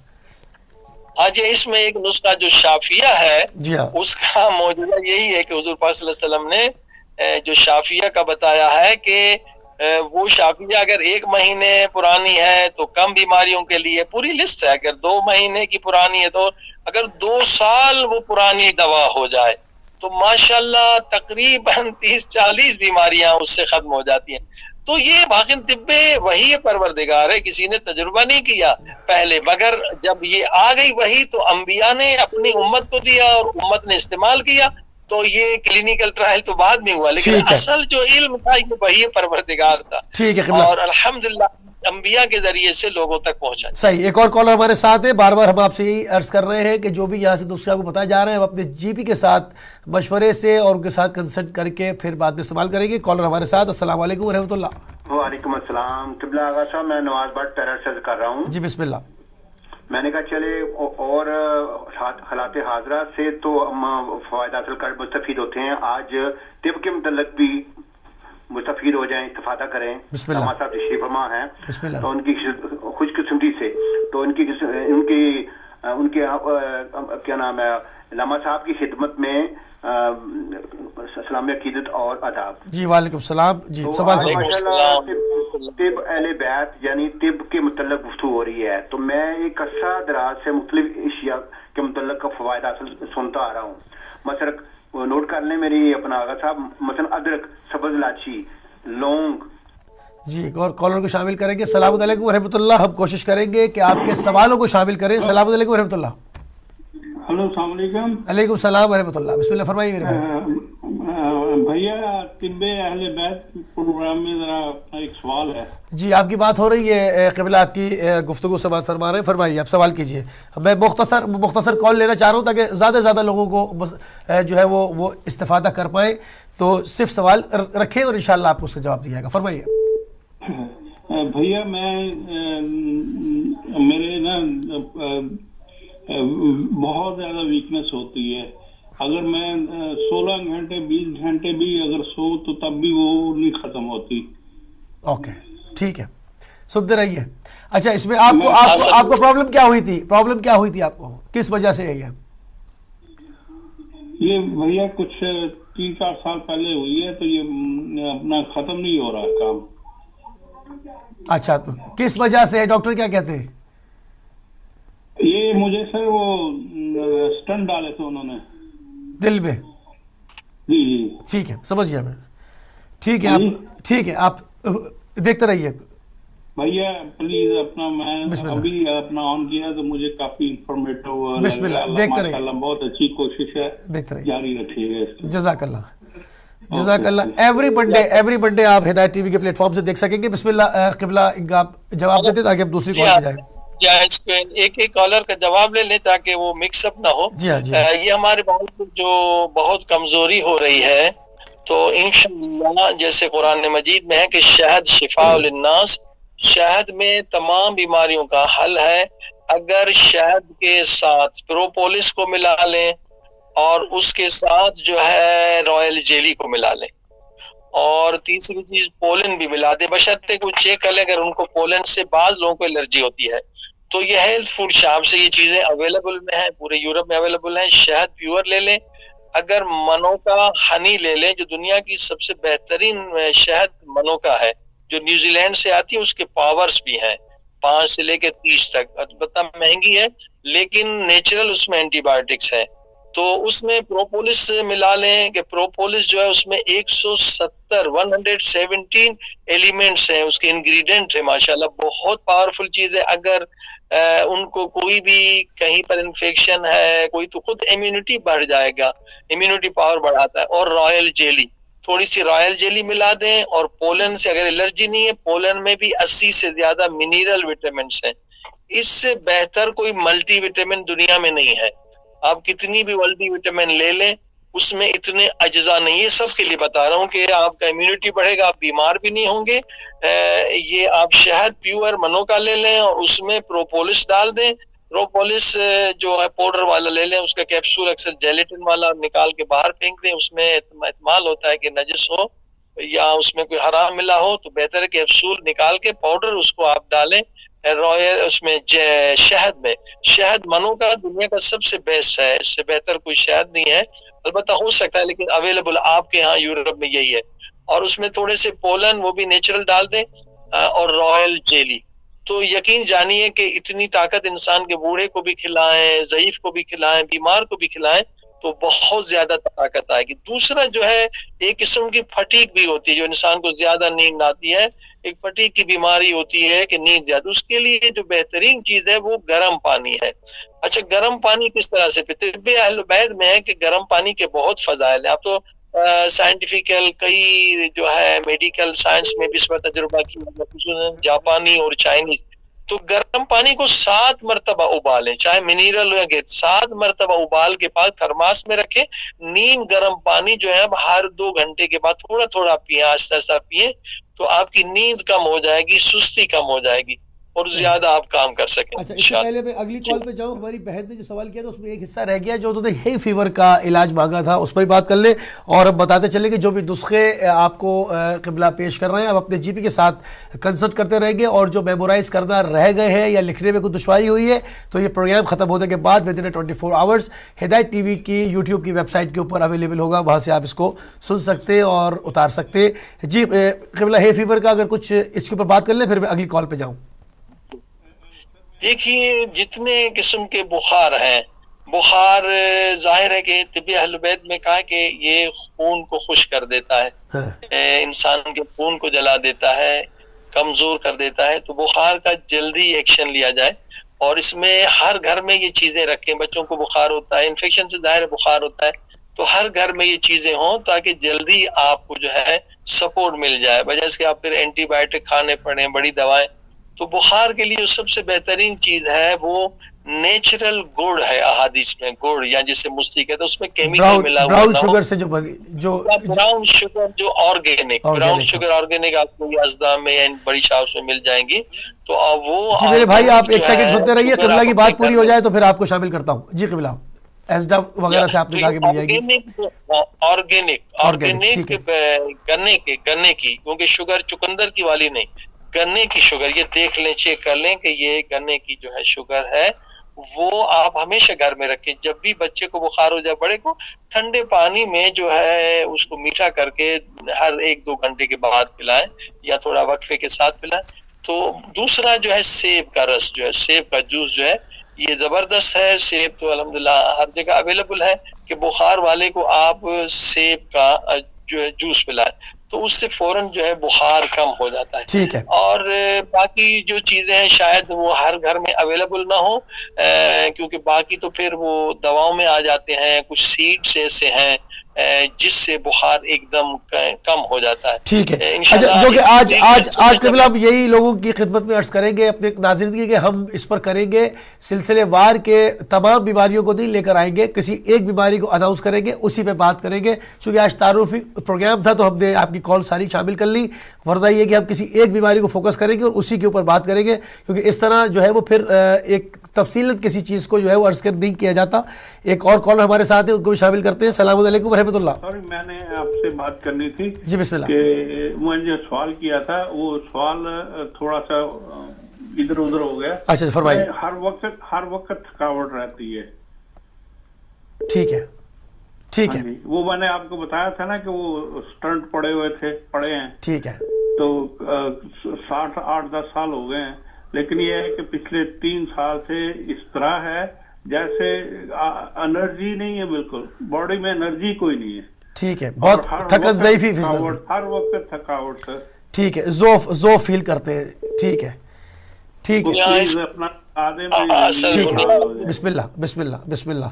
ہاں جی، اس میں ایک نسخہ جو شافیہ ہے، جی ہاں، اس کا موجودہ یہی ہے کہ حضور پاک صلی اللہ علیہ وسلم نے جو شافیہ کا بتایا ہے کہ وہ شافیہ اگر 1 مہینے پرانی ہے تو کم بیماریوں کے لیے پوری لسٹ ہے. اگر 2 مہینے کی پرانی ہے، تو اگر 2 سال وہ پرانی دوا ہو جائے تو ماشاءاللہ تقریباً 30-40 بیماریاں اس سے ختم ہو جاتی ہیں. تو یہ باقی طب وہی پروردگار ہے، کسی نے تجربہ نہیں کیا پہلے، مگر جب یہ آ گئی وہی تو انبیاء نے اپنی امت کو دیا اور امت نے استعمال کیا. تو یہ کلینیکل ٹرائل تو بعد میں ہوا، لیکن اصل جو علم تھا یہ وہی پروردگار تھا. اور الحمدللہ انبیاء کے ذریعے سے لوگوں تک پہنچا. صحیح. ایک اور کالر ہمارے ساتھ ہے. بار بار ہم آپ سے یہی عرض کر رہے ہیں کہ جو بھی یہاں سے دوسرے آپ کو بتایا جا رہے ہیں، ہم اپنے جی پی کے ساتھ مشورے سے اور ان کے ساتھ کنسلٹ کر کے پھر بعد میں استعمال کریں گے. کالر ہمارے ساتھ. السلام علیکم ورحمۃ اللہ. وعلیکم السلام. قبلہ آغا صاحب، میں نواز بٹ پیرٹ سے کر رہا ہوں. جی بسم اللہ. میں نے کہا چلے اور حالات حاضرہ سے تو ہم فوائد حاصل کر مستفید ہوتے ہیں، آج طب کے متعلق بھی مستفید ہو جائیں، استفادہ کریں. علامہ صاحب تشریف فرما ہیں، تو ان کی خوش قسمتی سے، تو ان کی کیا نام ہے، علامہ صاحب کی خدمت میں اسلامی عقیدت اور آداب. جی وعلیکم السلام. جی سوال طب اہل بیت یعنی طب کے متعلق گفتگو ہو رہی ہے، تو میں ایک عرصہ دراز سے مختلف اشیاء کے متعلق فوائد حاصل سنتا آ رہا ہوں. مثلا نوٹ کر لیں میری اپنا آغا صاحب، مثلا ادرک، سبز الائچی، لونگ. جی ایک اور کالر کو شامل کریں گے. السلام علیکم ورحمۃ اللہ. ہم کوشش کریں گے کہ آپ کے سوالوں کو شامل کریں. السلام علیکم ورحمۃ اللہ. ہلو، السلام علیکم. علیکم السلام ورحمۃ اللہ. بسم اللہ فرمائیے میرے بھائی. بھیا طب اہل بیت پروگرام میں ذرا ایک سوال ہے. جی آپ کی بات ہو رہی ہے قبلہ، آپ کی گفتگو سے بات فرما رہے ہیں. فرمائیے، آپ سوال کیجئے. میں مختصر کال لینا چاہ رہا ہوں تاکہ زیادہ سے زیادہ لوگوں کو جو ہے وہ استفادہ کر پائیں. تو صرف سوال رکھیں اور انشاءاللہ آپ کو اس کا جواب دیا گا. فرمائیے. بھیا میرے نا بہت زیادہ ویکنس ہوتی ہے. اگر میں 16 گھنٹے 20 گھنٹے بھی اگر سو تو تب بھی وہ نہیں ختم ہوتی. اوکے ٹھیک ہے، سنتے رہیے. اچھا، اس میں آپ کو پرابلم کیا ہوئی تھی آپ کو، کس وجہ سے ہے یہ بھیا کچھ 3-4 سال پہلے ہوئی ہے، تو یہ اپنا ختم نہیں ہو رہا کام. اچھا، تو کس وجہ سے ہے؟ ڈاکٹر کیا کہتے ہیں؟ یہ مجھے سر وہ سٹنٹ ڈالے تھے انہوں نے دل میں. جی ٹھیک ہے، سمجھ گیا میں. ٹھیک ہے ٹھیک ہے آپ دیکھتے رہیے بھیا پلیز اپنا میں ابھی اپنا آن کیا تو مجھے کافی انفارمیٹو بسم اللہ دیکھتے رہیے بہت اچھی کوشش ہے دیکھتے رہیے جاری رکھیے گا جزاک اللہ ایوری منڈے آپ ہدایت ٹی وی کے پلیٹ فارم سے دیکھ سکیں گے بسم اللہ قبلہ آپ جواب دیتے تاکہ اب دوسری کال پہ جائیں ایک کالر کا جواب لے لیں تاکہ وہ مکس اپ نہ ہو یہ ہمارے بہت جو بہت کمزوری ہو رہی ہے تو انشاءاللہ جیسے قرآن مجید میں ہے کہ شہد شفاء للناس شہد میں تمام بیماریوں کا حل ہے اگر شہد کے ساتھ پروپولس کو ملا لیں اور اس کے ساتھ جو ہے رائل جیلی کو ملا لیں اور تیسری چیز پولن بھی ملا دیں بشرطے کو چیک کر لیں اگر ان کو پولن سے بعض لوگوں کو الرجی ہوتی ہے تو یہ ہیلتھ فوڈ شاپ سے یہ چیزیں اویلیبل میں ہیں پورے یورپ میں اویلیبل ہیں شہد پیور لے لیں اگر منوکا ہنی لے لیں جو دنیا کی سب سے بہترین شہد منوکا ہے جو نیوزی لینڈ سے آتی ہے اس کے پاورز بھی ہیں 5 سے لے کے 30 تک البتہ مہنگی ہے لیکن نیچرل اس میں اینٹی بایوٹکس ہیں تو اس میں پروپولس ملا لیں کہ پروپولس جو ہے اس میں 117 ایلیمنٹس ہیں اس کے انگریڈینٹ ہیں ماشاءاللہ بہت پاورفل چیز ہے اگر ان کو کوئی بھی کہیں پر انفیکشن ہے کوئی تو خود امیونٹی بڑھ جائے گا امیونٹی پاور بڑھاتا ہے اور رائل جیلی تھوڑی سی رائل جیلی ملا دیں اور پولن سے اگر الرجی نہیں ہے پولن میں بھی 80 سے زیادہ منرل وٹامنس ہیں اس سے بہتر کوئی ملٹی وٹامن دنیا میں نہیں ہے آپ کتنی بھی ملٹی وٹامن لے لیں اس میں اتنے اجزاء نہیں ہے سب کے لیے بتا رہا ہوں کہ آپ کا امیونٹی بڑھے گا آپ بیمار بھی نہیں ہوں گے یہ آپ شہد پیور منوکا لے لیں اور اس میں پروپولس ڈال دیں پروپولس جو ہے پاؤڈر والا لے لیں اس کا کیپسول اکثر جیلیٹن والا نکال کے باہر پھینک دیں اس میں احتمال ہوتا ہے کہ نجس ہو یا اس میں کوئی حرام ملا ہو تو بہتر ہے کیپسول نکال کے پاؤڈر اس کو آپ ڈالیں رائل اس میں شہد منو کا دنیا کا سب سے بیسٹ ہے اس سے بہتر کوئی شہد نہیں ہے البتہ ہو سکتا ہے لیکن اویلیبل آپ کے ہاں یورپ میں یہی ہے اور اس میں تھوڑے سے پولن وہ بھی نیچرل ڈال دیں اور رائل جیلی تو یقین جانیے کہ اتنی طاقت انسان کے بوڑھے کو بھی کھلائیں ضعیف کو بھی کھلائیں بیمار کو بھی کھلائیں تو بہت زیادہ طاقت آئے گی دوسرا جو ہے ایک قسم کی فٹیگ بھی ہوتی ہے جو انسان کو زیادہ نیند آتی ہے ایک فٹیگ کی بیماری ہوتی ہے کہ نیند زیادہ اس کے لیے جو بہترین چیز ہے وہ گرم پانی ہے اچھا گرم پانی کس طرح سے طب اہل بیت میں ہے کہ گرم پانی کے بہت فضائل ہیں آپ تو سائنٹیفیکل کئی جو ہے میڈیکل سائنس میں بھی اس پر تجربہ کیا خصوصاً جاپانی اور چائنیز تو گرم پانی کو 7 مرتبہ ابالیں چاہے منرل یا گیٹ 7 مرتبہ ابال کے بعد تھرماس میں رکھیں نیند گرم پانی جو ہے ہر 2 گھنٹے کے بعد تھوڑا تھوڑا پیئیں آہستہ آہستہ پیئیں تو آپ کی نیند کم ہو جائے گی سستی کم ہو جائے گی اور زیادہ آپ کام کر سکیں اچھا اس سے پہلے میں اگلی کال پہ جاؤں ہماری بہن نے جو سوال کیا تھا اس میں ایک حصہ رہ گیا جو انہوں نے ہی فیور کا علاج مانگا تھا اس پر بھی بات کر لیں اور اب بتاتے چلیں کہ جو بھی نسخے آپ کو قبلہ پیش کر رہے ہیں آپ اپنے جی پی کے ساتھ کنسلٹ کرتے رہیں گے اور جو میمورائز کرنا رہ گئے ہیں یا لکھنے میں کوئی دشواری ہوئی ہے تو یہ پروگرام ختم ہونے کے بعد ودن 24 آورس ہدایت ٹی وی کی یوٹیوب کی ویب سائٹ کے اوپر اویلیبل ہوگا وہاں سے آپ اس کو سن سکتے اور اتار سکتے جی قبلہ ہے فیور کا اگر کچھ اس کے اوپر بات کر لیں پھر میں اگلی کال پہ جاؤں دیکھیے جتنے قسم کے بخار ہیں بخار ظاہر ہے کہ طب اہل بیت میں کہا کہ یہ خون کو خشک کر دیتا ہے انسان کے خون کو جلا دیتا ہے کمزور کر دیتا ہے تو بخار کا جلدی ایکشن لیا جائے اور اس میں ہر گھر میں یہ چیزیں رکھیں بچوں کو بخار ہوتا ہے انفیکشن سے ظاہر بخار ہوتا ہے تو ہر گھر میں یہ چیزیں ہوں تاکہ جلدی آپ کو جو ہے سپورٹ مل جائے بجائے اس کے آپ پھر اینٹی بایوٹک کھانے پڑیں بڑی دوائیں تو بخار کے لیے سب سے بہترین چیز ہے وہ نیچرل گڑ ہے احادیث میں گڑ یا جسے مستی کہتے ہیں اس میں کیمیکل ملا ہوا براؤن شوگر سے جو براؤن شوگر جو آرگینک براؤن شوگر آرگینک آپ کو ازدا میں یا بڑی شاپس میں مل جائیں گی تو وہ جی میرے بھائی آپ ایک سیکنڈ سنتے رہیے قبلہ کی بات پوری ہو جائے تو پھر آپ کو شامل کرتا ہوں جی قبلہ ایزڈا وغیرہ سے آپ نے کہا کہ مل جائے گی آرگینک گنے کی کیونکہ شوگر چقندر کی والی نہیں گنے کی شوگر یہ دیکھ لیں چیک کر لیں کہ یہ گنے کی جو ہے شوگر ہے وہ آپ ہمیشہ گھر میں رکھیں جب بھی بچے کو بخار ہو جائے بڑے کو ٹھنڈے پانی میں جو ہے اس کو میٹھا کر کے ہر 1-2 گھنٹے کے بعد پلائیں یا تھوڑا وقفے کے ساتھ پلائیں تو دوسرا جو ہے سیب کا رس جو ہے سیب کا جوس جو ہے یہ زبردست ہے سیب تو الحمدللہ ہر جگہ اویلیبل ہے کہ بخار والے کو آپ سیب کا جو ہے جوس پلائیں تو اس سے فوراً جو ہے بخار کم ہو جاتا ہے. ٹھیک ہے. اور باقی جو چیزیں ہیں شاید وہ ہر گھر میں اویلیبل نہ ہو، کیونکہ باقی تو پھر وہ دواؤں میں آ جاتے ہیں. کچھ سیڈس ایسے ہیں جس سے بخار ایک دم کم ہو جاتا ہے. ٹھیک ہے. اچھا، جو کہ آج قبل ہم یہی لوگوں کی خدمت میں عرض کریں گے اپنے ناظرین کہ ہم اس پر کریں گے سلسلے وار کے تمام بیماریوں کو نہیں لے کر آئیں گے، کسی ایک بیماری کو اناؤنس کریں گے، اسی پہ بات کریں گے. چونکہ آج تعارفی پروگرام تھا تو ہم نے آپ کی کال ساری شامل کر لی، ورنہ یہ کہ ہم کسی ایک بیماری کو فوکس کریں گے اور اسی کے اوپر بات کریں گے، کیونکہ اس طرح جو ہے وہ پھر ایک تفصیلت کسی چیز کو جو ہے وہ عرض کر نہیں کیا جاتا. ایک اور کال ہمارے ساتھ ہے، ان کو بھی شامل کرتے ہیں. السلام علیکم ورحمۃ اللہ. سوری، میں نے آپ سے بات کرنی تھی. جی بسم اللہ. کہ میں جو سوال کیا تھا وہ سوال تھوڑا سا ادھر ادھر ہو گیا. اچھا فرمائیے. ہر وقت تھکاوٹ رہتی ہے. ٹھیک ہے ٹھیک ہے. وہ میں نے آپ کو بتایا تھا نا کہ وہ سٹنٹ پڑے ہیں. ٹھیک ہے. تو 8-10 سال ہو گئے ہیں، لیکن یہ ہے کہ پچھلے 3 سال سے اس طرح ہے جیسے انرجی نہیں ہے، بالکل باڈی میں انرجی کوئی نہیں ہے. ٹھیک ہے. بہت تھکن ضعیفی ہر وقت تھکاوٹ سر. ٹھیک ہے. ذوف فیل کرتے ہیں. ٹھیک ہے ٹھیک ہے. اپنا ٹھیک ہے. بسم اللہ بسم اللہ بسم اللہ.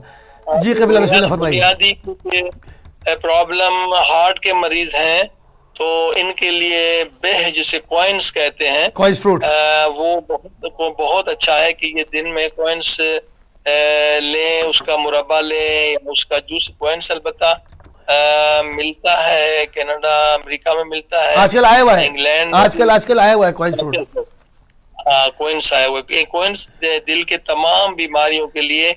جی قبلہ بسم اللہ فرمائیے. بنیادی پرابلم ہارٹ کے مریض ہیں تو ان کے لیے بہ جسے کوئنس کہتے ہیں، کوئنس فروٹ، وہ بہت اچھا ہے کہ یہ دن میں کوئنس لیں، اس کا مربع لیں یا اس کا جوس. کوئنس البتہ ملتا ہے کینیڈا امریکہ میں ملتا ہے، آج کل آیا ہوا ہے، انگلینڈ آج کل آیا ہوا ہے کوئنس فروٹ. کوئنس آیا ہوا ہے. کوئنس دل کے تمام بیماریوں کے لیے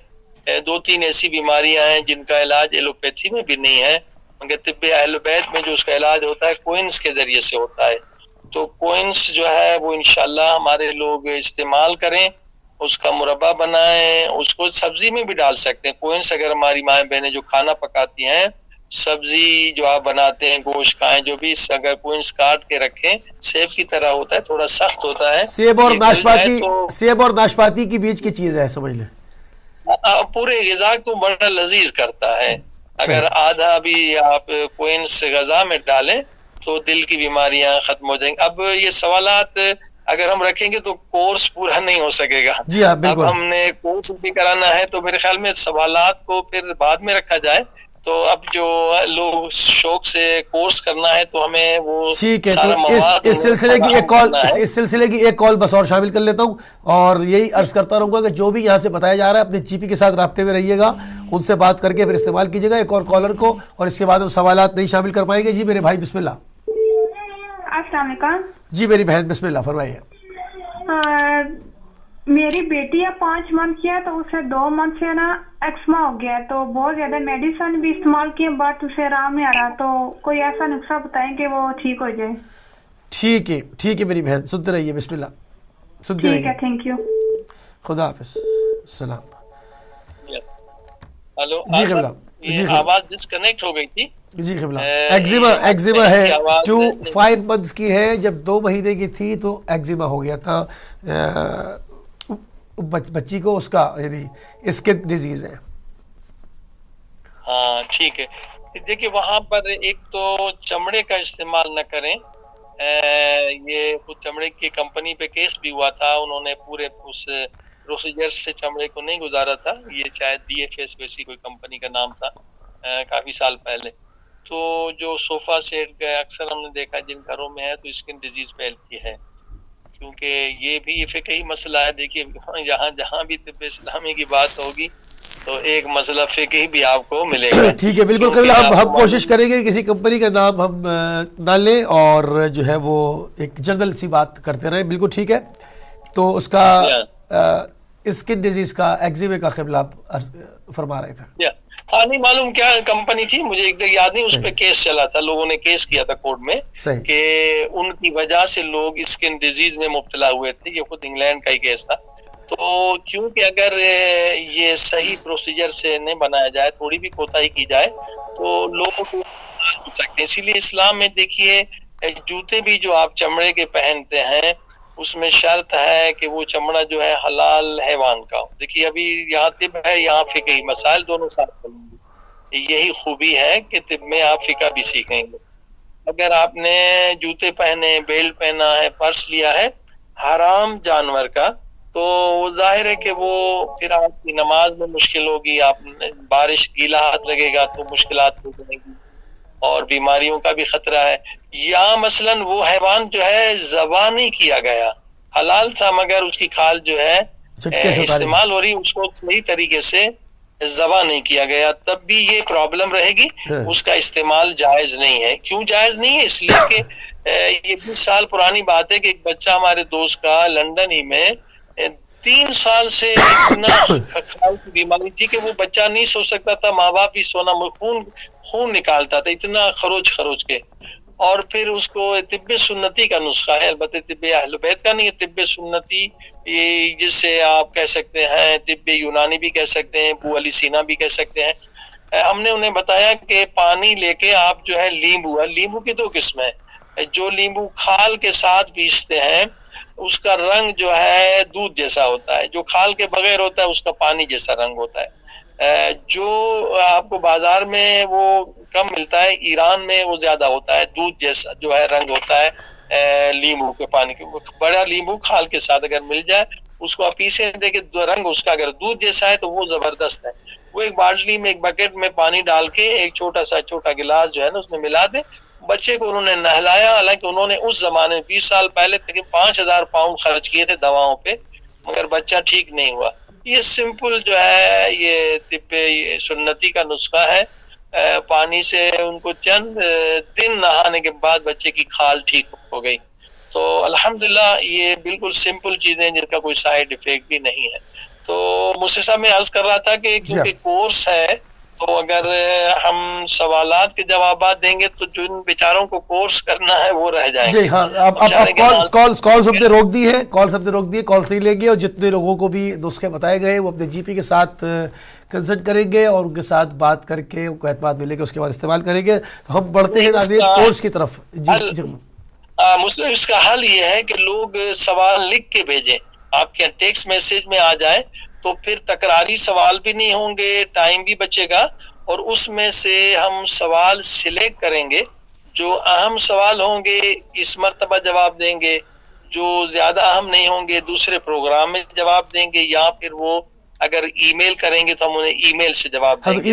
2-3 ایسی بیماریاں ہیں جن کا علاج ایلوپیتھی میں بھی نہیں ہے، مگر طب اہل بیت میں جو اس کا علاج ہوتا ہے کوئنس کے ذریعے سے ہوتا ہے. تو کوئنس جو ہے وہ انشاءاللہ ہمارے لوگ استعمال کریں، اس کا مربع بنائیں، اس کو سبزی میں بھی ڈال سکتے ہیں. کوئنس اگر ہماری مائیں بہنیں جو کھانا پکاتی ہیں، سبزی جو آپ بناتے ہیں، گوشت کھائیں جو بھی، اگر کوئنس کاٹ کے رکھیں، سیب کی طرح ہوتا ہے، تھوڑا سخت ہوتا ہے. سیب اور ناشپاتی کی بیچ کی چیز ہے، سمجھ لیں. پورے غذا کو بڑا لذیذ کرتا ہے. اگر آدھا بھی آپ کوئنس غذا میں ڈالیں تو دل کی بیماریاں ختم ہو جائیں گی. اب یہ سوالات اگر ہم رکھیں گے تو کورس پورا نہیں ہو سکے گا. جی ہاں بالکل. اب ہم نے کورس بھی کرانا ہے تو میرے خیال میں سوالات کو پھر بعد میں رکھا جائے. تو اب جو لوگ شوق سے کورس کرنا ہے تو ہمیں وہ سارا مواد اس سلسلے کی ایک کال بس اور شامل کر لیتا ہوں، اور یہی عرض کرتا رہوں گا کہ جو بھی یہاں سے بتایا جا رہا ہے اپنے جی پی کے ساتھ رابطے میں رہیے گا، ان سے بات کر کے پھر استعمال کیجیے گا ایک اور کالر کو، اور اس کے بعد ہم سوالات نہیں شامل کر پائیں گے. جی میرے بھائی بسم اللہ. السلام علیکم. جی میری بہن بسم اللہ فرمائیے. میری بیٹی ہے 5 منتھ کی ہے، تو اسے 2 منتھ سے نا ایکسما ہو گیا ہے، تو بہت زیادہ میڈیسن بھی استعمال کیے بٹ اسے آرام نہیں آ رہا. تو کوئی ایسا نسخہ بتائیں کہ وہ ٹھیک ہو جائے. ٹھیک ہے ٹھیک ہے میری بہن، سنتے رہیے. بسم اللہ. سنتے رہیے. ٹھیک ہے، تھینک یو. خدا حافظ. السلام. ہلو. جی قبلہ. جی آواز ڈسکنیکٹ ہو گئی تھی. جی قبلہ. ایگزیما ہے 5 منتھس کی ہے، جب 2 مہینے کی تھی تو ایگزیما ہو گیا تھا بچی کو، اس کا یعنی اسکن ڈیزیز ہے. ہاں ٹھیک ہے. دیکھیے وہاں پر ایک تو چمڑے کا استعمال نہ کریں. یہ کچھ چمڑے کی کمپنی پہ کیس بھی ہوا تھا، انہوں نے پورے اس پروسیجر سے چمڑے کو نہیں گزارا تھا. یہ شاید DFS ویسی کوئی کمپنی کا نام تھا کافی سال پہلے. تو جو صوفہ سیٹ اکثر ہم نے دیکھا جن گھروں میں ہے تو اسکن ڈیزیز پھیلتی ہے، کیونکہ یہ بھی فقہی مسئلہ ہے. دیکھیے جہاں بھی طب اسلامی کی بات ہوگی تو ایک مسئلہ فقہی بھی آپ کو ملے گا. ٹھیک ہے بالکل قبلہ. ہم کوشش کریں گے کسی کمپنی کا نام ہم نہ لیں اور جو ہے وہ ایک جنرل سی بات کرتے رہیں. بالکل ٹھیک ہے. تو اس کا اسکن ڈیزیز کا ایگزیما کا قبلہ آپ فرما رہے تھے. ہاں نہیں معلوم کیا کمپنی تھی، مجھے ایک جگہ یاد نہیں، اس پہ کیس چلا تھا، لوگوں نے کیس کیا تھا کورٹ میں کہ ان کی وجہ سے لوگ اسکن ڈیزیز میں مبتلا ہوئے تھے. یہ خود انگلینڈ کا ہی کیس تھا. تو کیونکہ اگر یہ صحیح پروسیجر سے نہیں بنایا جائے، تھوڑی بھی کوتاہی کی جائے تو لوگوں کو ہو سکتے ہیں. اسی لیے اسلام میں دیکھیے جوتے بھی جو آپ چمڑے کے پہنتے ہیں اس میں شرط ہے کہ وہ چمڑا جو ہے حلال حیوان کا. دیکھیے ابھی یہاں طب ہے، یہاں فقہی مسائل دونوں ساتھ کریں گے. یہی خوبی ہے کہ طب میں آپ فقہ بھی سیکھیں گے. اگر آپ نے جوتے پہنے، بیلٹ پہنا ہے، پرس لیا ہے حرام جانور کا، تو ظاہر ہے کہ وہ پھر آپ کی نماز میں مشکل ہوگی، آپ بارش گیلا ہاتھ لگے گا تو مشکلات ہو جائیں گی اور بیماریوں کا بھی خطرہ ہے. یا مثلاً وہ حیوان جو ہے ذبح نہیں کیا گیا، حلال تھا مگر اس کی کھال جو ہے استعمال ہو رہی، اس کو صحیح طریقے سے ذبح نہیں کیا گیا، تب بھی یہ پرابلم رہے گی، اس کا استعمال جائز نہیں ہے. کیوں جائز نہیں ہے؟ اس لیے کہ یہ 20 سال پرانی بات ہے کہ ایک بچہ ہمارے دوست کا لندن ہی میں 3 سال سے اتنا کھال کی بیماری تھی کہ وہ بچہ نہیں سو سکتا تھا، ماں باپ بھی سونا، خون نکالتا تھا اتنا خروچ کے. اور پھر اس کو طب سنتی کا نسخہ ہے، البتہ طب اہل بیت کا نہیں ہے، طب سنتی جس سے آپ کہہ سکتے ہیں طب یونانی بھی کہہ سکتے ہیں، ابو علی سینا بھی کہہ سکتے ہیں. ہم نے انہیں بتایا کہ پانی لے کے آپ جو ہے لیمبو کی 2 قسمیں ہیں، جو لیمبو کھال کے ساتھ پیستے ہیں اس کا رنگ جو ہے دودھ جیسا ہوتا ہے، جو کھال کے بغیر ہوتا ہے اس کا پانی جیسا رنگ ہوتا ہے. جو آپ کو بازار میں وہ کم ملتا ہے، ایران میں وہ زیادہ ہوتا ہے، دودھ جیسا جو ہے رنگ ہوتا ہے لیمبو کے پانی کے. بڑا لیمبو کھال کے ساتھ اگر مل جائے اس کو آپ پیسے دے کے رنگ اس کا اگر دودھ جیسا ہے تو وہ زبردست ہے. وہ ایک باٹلی میں ایک بکیٹ میں پانی ڈال کے ایک چھوٹا گلاس جو ہے نا اس میں ملا دے. بچے کو انہوں نے نہلایا، حالانکہ انہوں نے اس زمانے میں 20 سال پہلے تک 5000 پاؤنڈ خرچ کیے تھے دواؤں پہ، مگر بچہ ٹھیک نہیں ہوا. یہ سمپل جو ہے یہ طب سنتی کا نسخہ ہے. پانی سے ان کو چند دن نہانے کے بعد بچے کی کھال ٹھیک ہو گئی. تو الحمدللہ یہ بالکل سمپل چیزیں جن کا کوئی سائیڈ افیکٹ بھی نہیں ہے. تو مجھ سے میں عرض کر رہا تھا کہ کیونکہ کورس ہے تو اگر ہم سوالات کے جوابات دیں گے تو جن بیچاروں کو کورس کرنا ہے وہ رہ جائیں گے. جی ہاں، آپ کال سب نے روک دی ہے، کال نہیں لیں گے، اور جتنے لوگوں کو بھی نسخے بتائے گئے وہ اپنے جی پی کے ساتھ کنسلٹ کریں گے اور ان کے ساتھ بات کر کے ان کو اعتماد ملے گا، اس کے بعد استعمال کریں گے. تو ہم بڑھتے ہیں ناظرین کورس کی طرف. مسلم اس کا حل یہ ہے کہ لوگ سوال لکھ کے بھیجیں، آپ کے ٹیکسٹ میسج میں آ جائے تو پھر تکراری سوال بھی نہیں ہوں گے، ٹائم بھی بچے گا، اور اس میں سے ہم سوال سلیکٹ کریں گے. جو اہم سوال ہوں گے اس مرتبہ جواب دیں گے، جو زیادہ اہم نہیں ہوں گے دوسرے پروگرام میں جواب دیں گے، یا پھر وہ اگر ای میل کریں گے تو ہم انہیں ای میل سے جواب دیں گے.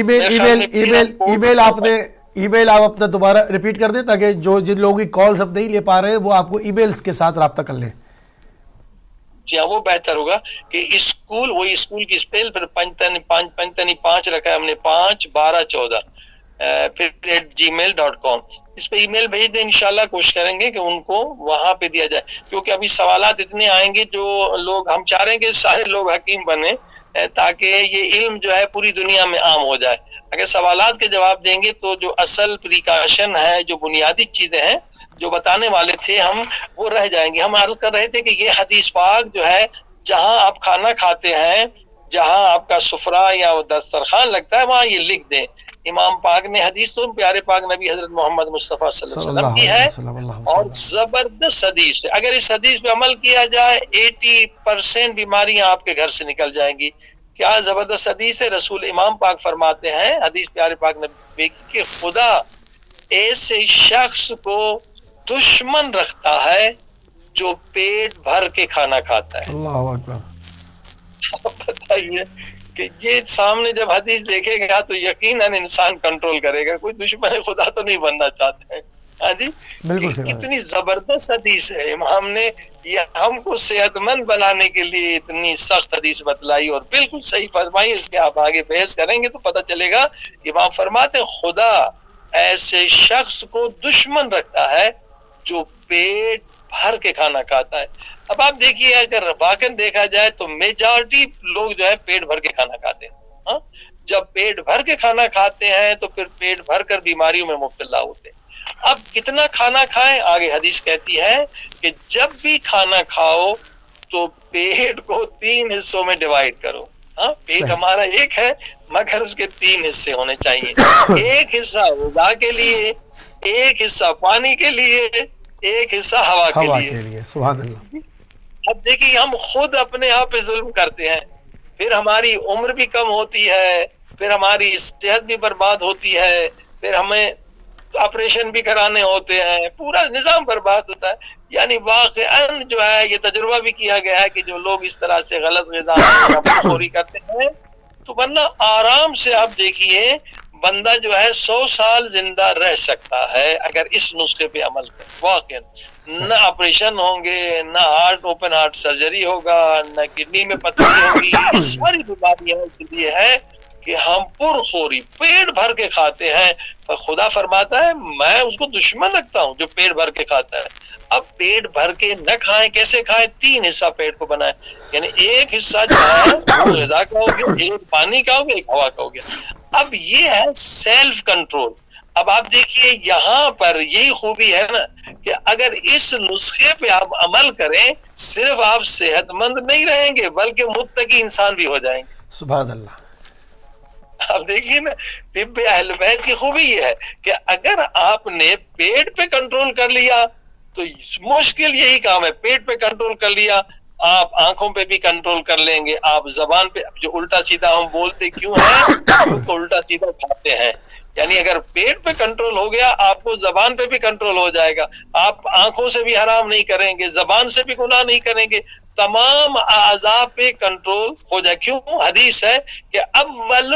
ای میل آپ اپنا دوبارہ ریپیٹ کر دیں تاکہ جن لوگوں کی کالز اب نہیں لے پا رہے ہیں وہ آپ کو ای میلز کے ساتھ رابطہ کر لیں. جی ہاں، وہ بہتر ہوگا کہ اسکول، وہی اسکول کی اسپیل پھر پنجتنی 5 رکھا ہے ہم نے، 5 12 14 پھر @gmail.com، اس پہ ای میل بھیج دیں. انشاءاللہ کوشش کریں گے کہ ان کو وہاں پہ دیا جائے، کیونکہ ابھی سوالات اتنے آئیں گے جو لوگ، ہم چاہ رہے ہیں کہ سارے لوگ حکیم بنے تاکہ یہ علم جو ہے پوری دنیا میں عام ہو جائے. اگر سوالات کے جواب دیں گے تو جو اصل پریکاشن ہے، جو بنیادی چیزیں ہیں جو بتانے والے تھے ہم، وہ رہ جائیں گے. ہم عرض کر رہے تھے کہ یہ حدیث پاک جو ہے جہاں آپ کھانا کھاتے ہیں، جہاں آپ کا سفرہ یا دسترخوان لگتا ہے وہاں یہ لکھ دیں. امام پاک نے حدیث تو پیارے پاک نبی حضرت محمد مصطفیٰ صلی اللہ علیہ وسلم کی ہے اور زبردست حدیث ہے. اگر اس حدیث پہ عمل کیا جائے 80% بیماریاں آپ کے گھر سے نکل جائیں گی. کیا زبردست حدیث ہے. رسول امام پاک فرماتے ہیں حدیث پیارے پاک نبی کہ خدا ایسے شخص کو دشمن رکھتا ہے جو پیٹ بھر کے کھانا کھاتا ہے. اللہ اکبر. بتائیے کہ یہ سامنے جب حدیث دیکھے گا تو یقیناً انسان کنٹرول کرے گا. کوئی دشمن خدا تو نہیں بننا چاہتے ہیں. ہاں جی، کتنی زبردست حدیث ہے. امام نے یہ ہم کو صحت مند بنانے کے لیے اتنی سخت حدیث بتلائی اور بالکل صحیح فرمائی. اس کے آپ آگے بحث کریں گے تو پتہ چلے گا. امام فرماتے خدا ایسے شخص کو دشمن رکھتا ہے جو پیٹ بھر کے کھانا کھاتا ہے. اب آپ دیکھیے اگر واقعاً دیکھا جائے تو میجارٹی لوگ جو ہے پیٹ بھر کے کھانا کھاتے ہیں. جب پیٹ بھر کے کھانا کھاتے ہیں تو پھر پیٹ بھر کر بیماریوں میں مبتلا ہوتے ہیں. اب کتنا کھانا کھائیں؟ آگے حدیث کہتی ہے کہ جب بھی کھانا کھاؤ تو پیٹ کو 3 حصوں میں ڈیوائیڈ کرو. پیٹ ہمارا ایک ہے مگر اس کے 3 حصے ہونے چاہیے. ایک حصہ غذا کے لیے، ایک حصہ پانی کے لیے، ایک حصہ ہوا کے لیے. سبحان اللہ. اب دیکھیے ہم خود اپنے آپ پہ ظلم کرتے ہیں، پھر ہماری عمر بھی کم ہوتی ہے، پھر ہماری صحت بھی برباد ہوتی ہے، پھر ہمیں آپریشن بھی کرانے ہوتے ہیں، پورا نظام برباد ہوتا ہے. یعنی واقعاً جو ہے یہ تجربہ بھی کیا گیا ہے کہ جو لوگ اس طرح سے غلط غذا خوری کرتے ہیں تو ورنہ آرام سے آپ دیکھیے بندہ جو ہے 100 سال زندہ رہ سکتا ہے اگر اس نسخے پہ عمل کرے. واقعاً نہ آپریشن ہوں گے، نہ اوپن ہارٹ سرجری ہوگا، نہ کڈنی میں پتھری ہوگی. یہ ساری بیماریاں اس لیے ہے کہ ہم پرخوری پیٹ بھر کے کھاتے ہیں. خدا فرماتا ہے میں اس کو دشمن رکھتا ہوں جو پیٹ بھر کے کھاتا ہے. اب پیٹ بھر کے نہ کھائیں، کیسے کھائیں؟ 3 حصہ پیٹ کو بنائیں، یعنی ایک حصہ جو ہے وہ غذا کا ہو گیا، ایک پانی کا ہو گیا، ایک ہوا کا ہو گیا. اب یہ ہے سیلف کنٹرول. اب آپ دیکھیے یہاں پر یہی خوبی ہے نا کہ اگر اس نسخے پہ آپ عمل کریں صرف آپ صحت مند نہیں رہیں گے بلکہ متقی انسان بھی ہو جائیں گے. سبحان اللہ. آپ دیکھیے نا طب اہل بیت کی خوبی یہ ہے کہ اگر آپ نے پیٹ پہ کنٹرول کر لیا تو مشکل یہی کام ہے. پیٹ پہ کنٹرول کر لیا، آپ آنکھوں پہ بھی کنٹرول کر لیں گے، آپ زبان پہ جو الٹا سیدھا ہم بولتے کیوں ہیں کیونکہ الٹا سیدھا کھاتے ہیں. یعنی اگر پیٹ پہ کنٹرول ہو گیا آپ کو زبان پہ بھی کنٹرول ہو جائے گا. آپ آنکھوں سے بھی حرام نہیں کریں گے، زبان سے بھی گناہ نہیں کریں گے، تمام اعضاء پہ کنٹرول ہو جائے. کیوں؟ حدیث ہے کہ اول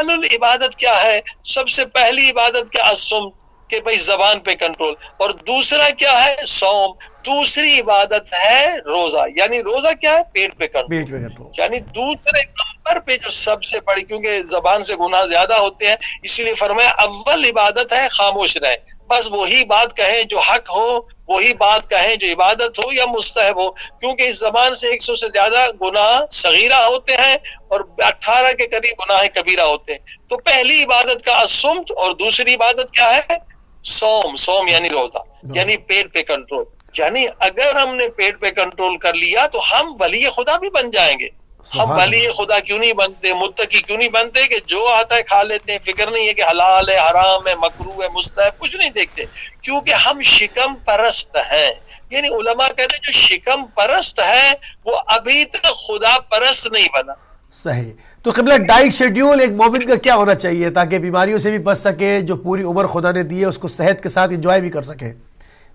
العبادت کیا ہے؟ سب سے پہلی عبادت کیا؟ الصوم، کہ بھئی زبان پہ کنٹرول. اور دوسرا کیا ہے؟ صوم. دوسری عبادت ہے روزہ. یعنی روزہ کیا ہے؟ پیٹ پہ کنٹرول. یعنی دوسرے نمبر پہ جو سب سے بڑی، کیونکہ زبان سے گناہ زیادہ ہوتے ہیں اسی لیے فرمایا اول عبادت ہے خاموش رہیں، بس وہی بات کہیں جو حق ہو، وہی بات کہیں جو عبادت ہو یا مستحب ہو. کیونکہ اس زبان سے 100 سے زیادہ گناہ صغیرہ ہوتے ہیں اور 18 کے قریب گناہ کبیرہ ہوتے ہیں. تو پہلی عبادت کا الصمت اور دوسری عبادت کیا ہے؟ صوم. صوم یعنی روزہ، یعنی پیٹ پہ کنٹرول. یعنی اگر ہم نے پیٹ پہ کنٹرول کر لیا تو ہم ولی خدا بھی بن جائیں گے. ہم ولی خدا کیوں نہیں بنتے، متقی کیوں نہیں بنتے کہ جو آتا ہے کھا لیتے ہیں، فکر نہیں ہے کہ حلال ہے، حرام ہے، مکروہ ہے، مستحب، کچھ نہیں دیکھتے کیونکہ ہم شکم پرست ہیں. یعنی علماء کہتے ہیں جو شکم پرست ہے وہ ابھی تک خدا پرست نہیں بنا. صحیح. تو قبلہ ڈائٹ شیڈیول ایک مومن کا کیا ہونا چاہیے تاکہ بیماریوں سے بھی بچ سکے، جو پوری عمر خدا نے دی ہے اس کو صحت کے ساتھ انجوائے بھی کر سکے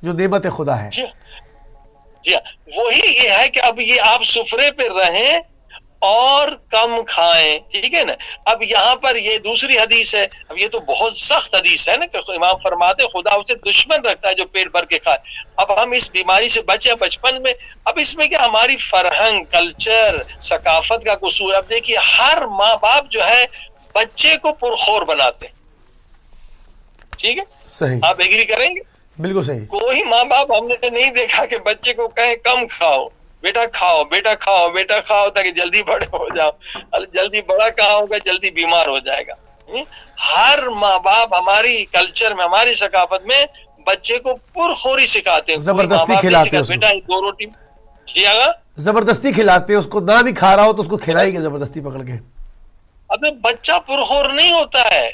جو نعمت خدا ہے؟ جی وہی یہ ہے کہ اب یہ آپ سفرے پہ رہیں اور کم کھائیں، ٹھیک ہے نا. اب یہاں پر یہ دوسری حدیث ہے. اب یہ تو بہت سخت حدیث ہے نا کہ امام فرماتے خدا اسے دشمن رکھتا ہے جو پیٹ بھر کے کھائے. اب ہم اس بیماری سے بچے بچپن میں. اب اس میں کیا ہماری فرہنگ، کلچر، ثقافت کا قصور. اب دیکھیے ہر ماں باپ جو ہے بچے کو پرخور بناتے ہیں، ٹھیک ہے؟ صحیح. آپ ایگری کریں گے؟ بالکل صحیح. کوئی ماں باپ ہم نے نہیں دیکھا کہ بچے کو کہیں کم کھاؤ، بیٹا کھاؤ، بیٹا کھاؤ، بیٹا کھاؤ تاکہ جلدی بڑے ہو جاؤ. جلدی بڑا کہاں ہوگا، جلدی بیمار ہو جائے گا. ہر ماں باپ ہماری کلچر میں، ہماری ثقافت میں بچے کو پرخوری سکھاتے ہیں، زبردستی کھلاتے ہیں. بیٹا 2 روٹی. جی آگا زبردستی کھلاتے ہیں اس کو، نہ بھی کھا رہا ہو تو اس کو کھلائیں گے زبردستی پکڑ کے. اب بچہ پرخور نہیں ہوتا ہے،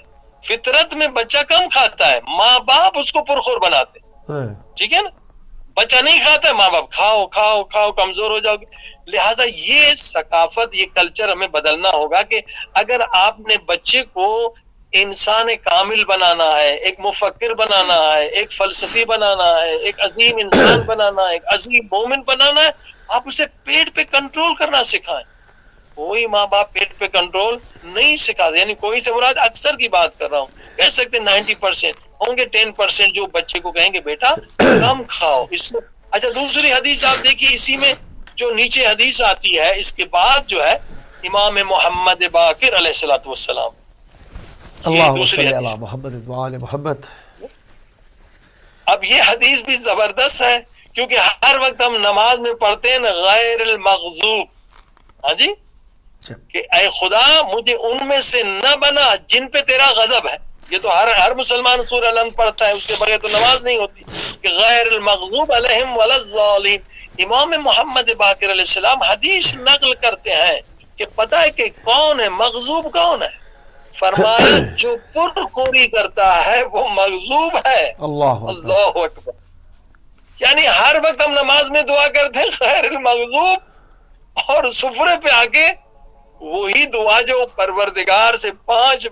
فطرت میں بچہ کم کھاتا ہے، ماں باپ اس کو پرخور بناتے ہیں، ٹھیک ہے نا. بچہ نہیں کھاتا ہے، ماں باپ کھاؤ کھاؤ کھاؤ، کمزور ہو جاؤ گے. لہٰذا یہ ثقافت، یہ کلچر ہمیں بدلنا ہوگا کہ اگر آپ نے بچے کو انسان کامل بنانا ہے، ایک مفکر بنانا ہے، ایک فلسفی بنانا ہے، ایک عظیم انسان بنانا ہے، ایک عظیم مومن بنانا ہے، آپ اسے پیٹ پہ کنٹرول کرنا سکھائیں. کوئی ماں باپ پیٹ پہ کنٹرول نہیں سکھاتے. یعنی کوئی سے مراد اکثر کی بات کر رہا ہوں، کہہ سکتے 90% ہوں گے، 10% جو بچے کو کہیں گے بیٹا کم کھاؤ. اس سے اچھا دوسری حدیث آپ دیکھیے، اسی میں جو نیچے حدیث آتی ہے اس کے بعد جو ہے امام محمد باقر علیہ الصلوۃ والسلام، اللہم صلی علی محمد وعلی محمد. اب یہ حدیث بھی زبردست ہے کیونکہ ہر وقت ہم نماز میں پڑھتے ہیں غیر المغضوب، ہاں جی، کہ اے خدا مجھے ان میں سے نہ بنا جن پہ تیرا غضب ہے. یہ تو ہر مسلمان سورہ الحمد پڑھتا ہے، اس کے بغیر تو نماز نہیں ہوتی. کہ غیر المغضوب علیہم ولا الضالین. امام محمد باقر علیہ السلام حدیث نقل کرتے ہیں کہ پتہ ہے کہ کون ہے مغضوب، کون ہے؟ فرمایا جو پرخوری کرتا ہے وہ مغضوب ہے. اللہ اکبر. یعنی ہر وقت ہم نماز میں دعا کرتے ہیں غیر المغضوب، اور سفرے پہ آ کے وہی دعا جو پروردگار سے 5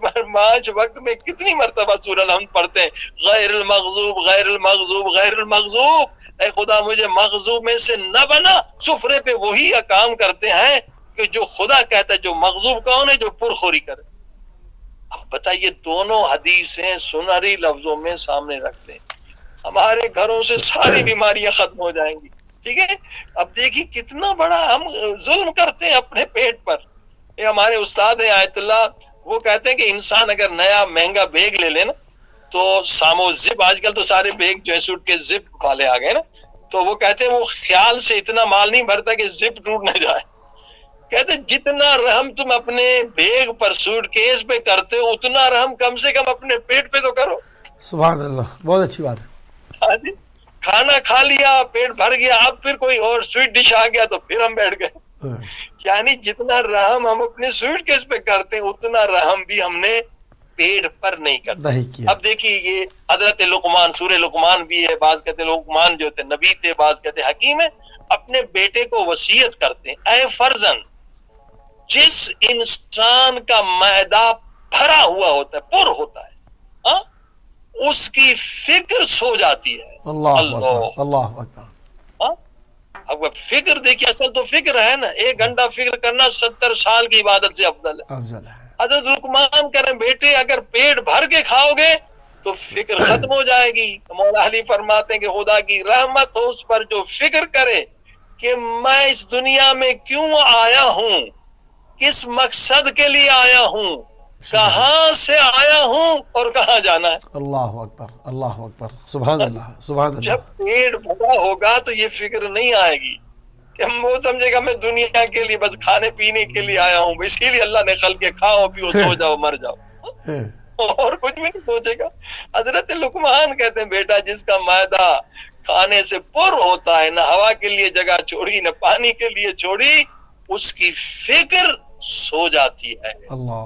وقت میں کتنی مرتبہ سورہ الحمد پڑھتے ہیں، غیر المغضوب غیر المغضوب غیر المغضوب، اے خدا مجھے مغضوب میں سے نہ بنا. سفرے پہ وہی کام کرتے ہیں کہ جو خدا کہتا ہے. جو مغضوب کون ہے؟ جو پرخوری کرے. اب بتائیے دونوں حدیثیں سنہری لفظوں میں سامنے رکھتے ہیں، ہمارے گھروں سے ساری بیماریاں ختم ہو جائیں گی. ٹھیک ہے، اب دیکھیے کتنا بڑا ہم ظلم کرتے ہیں اپنے پیٹ پر. یہ ہمارے استاد ہیں آیت اللہ، وہ کہتے ہیں کہ انسان اگر نیا مہنگا بیگ لے لے نا تو سامو زپ، آج کل تو سارے بیگ جو ہے سوٹ کے زپ والے آ گئے نا، تو وہ کہتے ہیں وہ خیال سے اتنا مال نہیں بھرتا کہ زپ ٹوٹ نہ جائے. کہتے جتنا رحم تم اپنے بیگ پر سوٹ کیس پہ کرتے ہو اتنا رحم کم سے کم اپنے پیٹ پہ تو کرو. سبحان اللہ، بہت اچھی بات ہے. ہاں جی، کھانا کھا لیا، پیٹ بھر گیا، اب پھر کوئی اور سویٹ ڈش آ گیا تو پھر ہم بیٹھ گئے. یعنی جتنا رحم ہم اپنے سویٹ کیس پہ کرتے ہیں اتنا رحم بھی ہم نے پیٹ پر نہیں کرتے. اب دیکھیے یہ حضرت لقمان، سورہ لقمان بھی ہے، بعض کہتے لقمان جو تھے نبی تھے، بعض کہتے حکیم ہے، اپنے بیٹے کو وصیت کرتے ہیں، اے فرزند، جس انسان کا معدہ بھرا ہوا ہوتا ہے، پر ہوتا ہے، اس کی فکر سو جاتی ہے. اللہ اکبر. اب فکر دیکھیے، اصل تو فکر ہے نا، 1 گھنٹہ فکر کرنا 70 سال کی عبادت سے افضل ہے. حضرت لقمان کریں بیٹے اگر پیٹ بھر کے کھاؤ گے تو فکر ختم ہو جائے گی. مولا علی فرماتے ہیں کہ خدا کی رحمت ہو اس پر جو فکر کرے کہ میں اس دنیا میں کیوں آیا ہوں، کس مقصد کے لیے آیا ہوں، کہاں سے آیا ہوں اور کہاں جانا ہے. اللہ اکبر، اللہ اکبر، سبحان اللہ، سبحان اللہ. جب پیٹ بھرا ہوگا تو یہ فکر نہیں آئے گی کہ وہ سمجھے گا میں دنیا کے لیے بس کھانے پینے کے لیے آیا ہوں، اسی لیے اللہ نے خلق کے کھاؤ پیو سو جاؤ مر جاؤ، اور کچھ بھی نہیں سوچے گا. حضرت لقمان کہتے ہیں بیٹا جس کا معدہ کھانے سے پر ہوتا ہے، نہ ہوا کے لیے جگہ چھوڑی نہ پانی کے لیے چھوڑی، اس کی فکر سو جاتی ہے.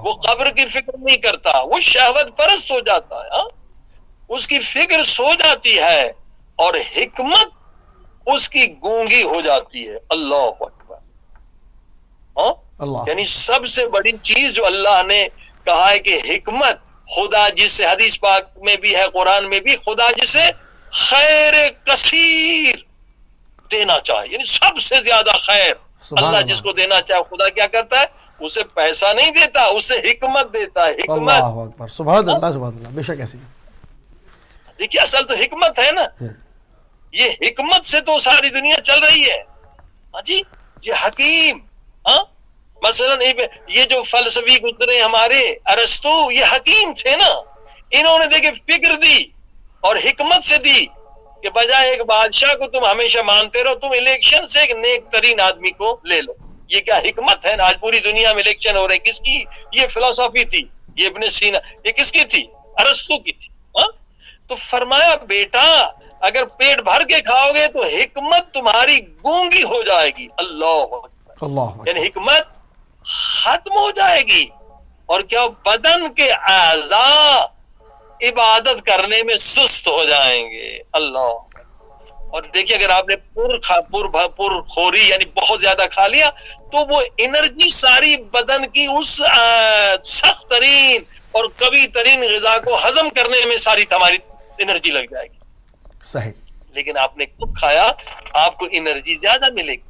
وہ قبر کی فکر نہیں کرتا، وہ شہوت پرست ہو جاتا ہے، اس کی فکر سو جاتی ہے اور حکمت اس کی گونگی ہو جاتی ہے. اللہ اکبر. یعنی سب سے بڑی چیز جو اللہ نے کہا ہے کہ حکمت، خدا جس سے حدیث پاک میں بھی ہے قرآن میں بھی، خدا جسے خیر کثیر دینا چاہے، یعنی سب سے زیادہ خیر اللہ جس کو دینا چاہے خدا کیا کرتا ہے، اسے پیسہ نہیں دیتا، اسے حکمت دیتا ہے. حکمت. اللہ اکبر، سبحان اللہ، سبحان اللہ. بے شک ایسی دیکھیے اصل تو حکمت ہے نا، یہ حکمت سے تو ساری دنیا چل رہی ہے. ہاں جی، یہ حکیم. مثلا یہ جو فلسفی گزرے ہمارے ارسطو، یہ حکیم تھے نا، انہوں نے دیکھے فکر دی اور حکمت سے دی کہ بجائے ایک بادشاہ کو تم ہمیشہ مانتے رہو، تم الیکشن سے ایک نیک ترین آدمی کو لے لو. یہ کیا حکمت ہے نا. آج پوری دنیا میں الیکشن ہو رہے ہیں، کس کی؟ یہ فلسفی تھی، یہ ابن سینا، یہ کس کی تھی؟ ارسطو کی تھی. تو فرمایا بیٹا اگر پیٹ بھر کے کھاؤ گے تو حکمت تمہاری گونگی ہو جائے گی. اللہ، یعنی حکمت ختم ہو جائے گی اور کیا بدن کے اعضاء عبادت کرنے میں سست ہو جائیں گے. اللہ. اور دیکھیے اگر آپ نے پر خوری یعنی بہت زیادہ کھا لیا تو وہ انرجی ساری بدن کی اس سخت ترین اور قوی ترین غذا کو ہضم کرنے میں ساری ہماری انرجی لگ جائے گی. صحیح. لیکن آپ نے کب کھایا آپ کو انرجی زیادہ ملے گی.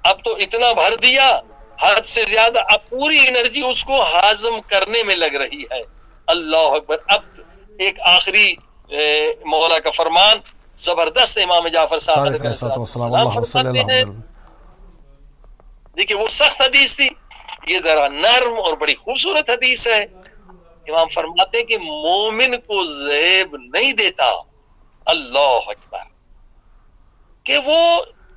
اب تو اتنا بھر دیا حد سے زیادہ، اب پوری انرجی اس کو ہضم کرنے میں لگ رہی ہے. اللہ اکبر. اب ایک آخری مولا کا فرمان زبردست امام جعفر صاحب فرماتے ہیں. دیکھیے وہ سخت حدیث تھی، یہ ذرا نرم اور بڑی خوبصورت حدیث ہے. امام فرماتے ہیں کہ مومن کو زیب نہیں دیتا، اللہ اکبر، کہ وہ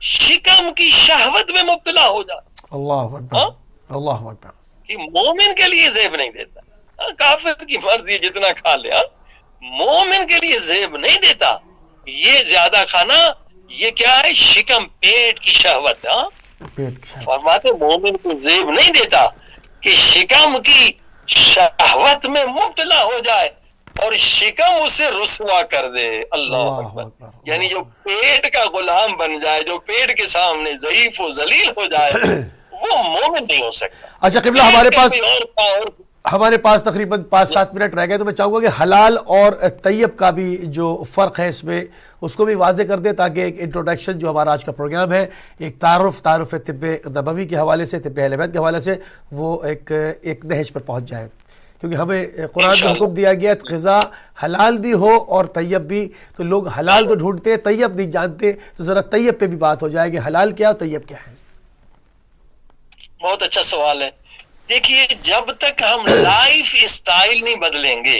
شکم کی شہوت میں مبتلا ہو جائے. اللہ اکبر، اللہ اکبر. کہ مومن کے لیے زیب نہیں دیتا. کافر کی مرضی جتنا کھا لے، مومن کے لیے زیب نہیں دیتا. یہ زیادہ کھانا یہ کیا ہے؟ شکم، پیٹ کی شہوت. فرماتے مومن کو زیب نہیں دیتا کہ شکم کی شہوت میں مبتلا ہو جائے اور شکم اسے رسوا کر دے. اللہ اکبر. یعنی جو پیٹ کا غلام بن جائے، جو پیٹ کے سامنے ضعیف و ذلیل ہو جائے، وہ وہ مومن نہیں ہو سکتا. اچھا قبلہ ہمارے پاس تقریباً 5-7 منٹ رہ گئے، تو میں چاہوں گا کہ حلال اور طیب کا بھی جو فرق ہے اس میں اس کو بھی واضح کر دیں، تاکہ ایک انٹروڈکشن جو ہمارا آج کا پروگرام ہے، ایک تعارف طب نبوی کے حوالے سے، طب اہل بیت کے حوالے سے، وہ ایک نہج پر پہنچ جائے. کیونکہ ہمیں قرآن میں حکم دیا گیا ہے غذا حلال بھی ہو اور طیب بھی، تو لوگ حلال تو ڈھونڈتے ہیں، طیب نہیں جانتے، تو ذرا طیب پہ بھی بات ہو جائے کہ حلال کیا اور طیب کیا ہے. بہت اچھا سوال ہے. دیکھیے جب تک ہم لائف اسٹائل نہیں بدلیں گے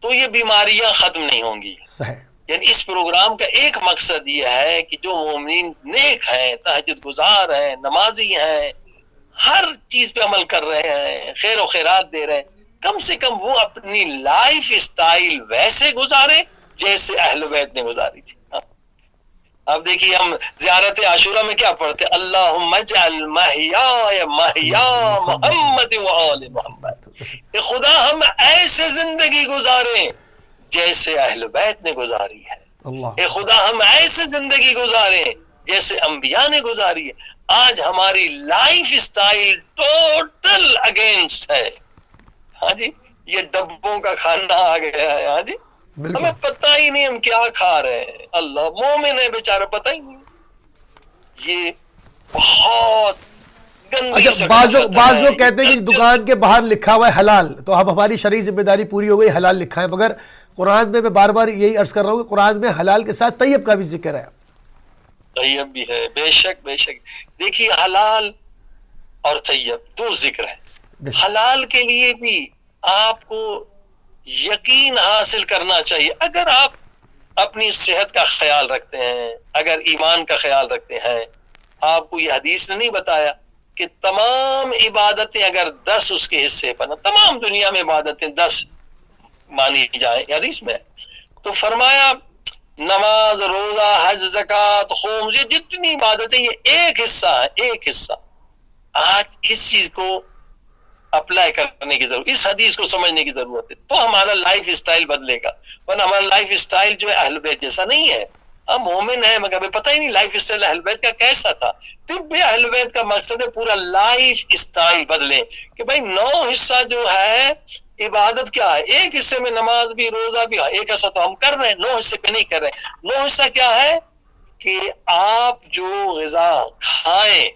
تو یہ بیماریاں ختم نہیں ہوں گی. صحیح. یعنی اس پروگرام کا ایک مقصد یہ ہے کہ جو مومنین نیک ہیں، تہجد گزار ہیں، نمازی ہیں، ہر چیز پہ عمل کر رہے ہیں، خیر و خیرات دے رہے ہیں، کم سے کم وہ اپنی لائف اسٹائل ویسے گزارے جیسے اہل بیت نے گزاری تھی. اب دیکھیے ہم زیارت عاشورہ میں کیا پڑھتے ہیں؟ اللہم اجعل محیای محیا محمد و آل محمد. کہ خدا ہم ایسے زندگی گزاریں جیسے اہل بیت نے گزاری ہے. اے خدا ہم ایسے زندگی گزاریں جیسے انبیاء نے گزاری ہے. آج ہماری لائف اسٹائل ٹوٹل اگینسٹ ہے. ہاں جی، یہ ڈبوں کا کھانا آ گیا ہے. ہاں جی، ہمیں پتہ ہی نہیں ہم کیا کھا رہے ہیں. اللہ مومن ہے بیچارہ، پتہ ہی نہیں. یہ بہت گندی. اچھا بعض لوگ کہتے ہیں کہ دکان کے باہر لکھا ہوا ہے حلال، تو اب ہماری شرعی ذمہ داری پوری ہو گئی، حلال لکھا ہے. مگر قرآن میں بار بار یہی عرض کر رہا ہوں کہ قرآن میں حلال کے ساتھ طیب کا بھی ذکر ہے. طیب بھی ہے، بے شک بے شک. دیکھیے حلال اور طیب دو ذکر ہیں. حلال کے لیے بھی آپ کو یقین حاصل کرنا چاہیے. اگر آپ اپنی صحت کا خیال رکھتے ہیں، اگر ایمان کا خیال رکھتے ہیں، آپ کو یہ حدیث نے نہیں بتایا کہ تمام عبادتیں اگر 10 اس کے حصے پر، تمام دنیا میں عبادتیں 10 مانی جائیں، حدیث میں تو فرمایا نماز، روزہ، حج، زکوٰۃ، خمس، یہ جتنی عبادتیں یہ ایک حصہ ہے، ایک حصہ. آج اس چیز کو اپلائی کرنے کی ضرورت، اس حدیث کو سمجھنے کی ضرورت ہے، تو ہمارا لائف اسٹائل بدلے گا. ورنہ ہمارا لائف اسٹائل جو ہے اہل بیت جیسا نہیں ہے. ہم مومن ہیں مگر ہمیں پتہ ہی نہیں لائف اسٹائل اہل بیت کا کیسا تھا. طب اہل بیت کا مقصد ہے پورا لائف اسٹائل بدلیں کہ بھائی 9 حصہ جو ہے عبادت کیا ہے، ایک حصے میں نماز بھی، روزہ بھی، ایک حصہ تو ہم کر رہے ہیں، 9 حصے پہ نہیں کر رہے. 9 حصہ کیا ہے کہ آپ جو غذا کھائیں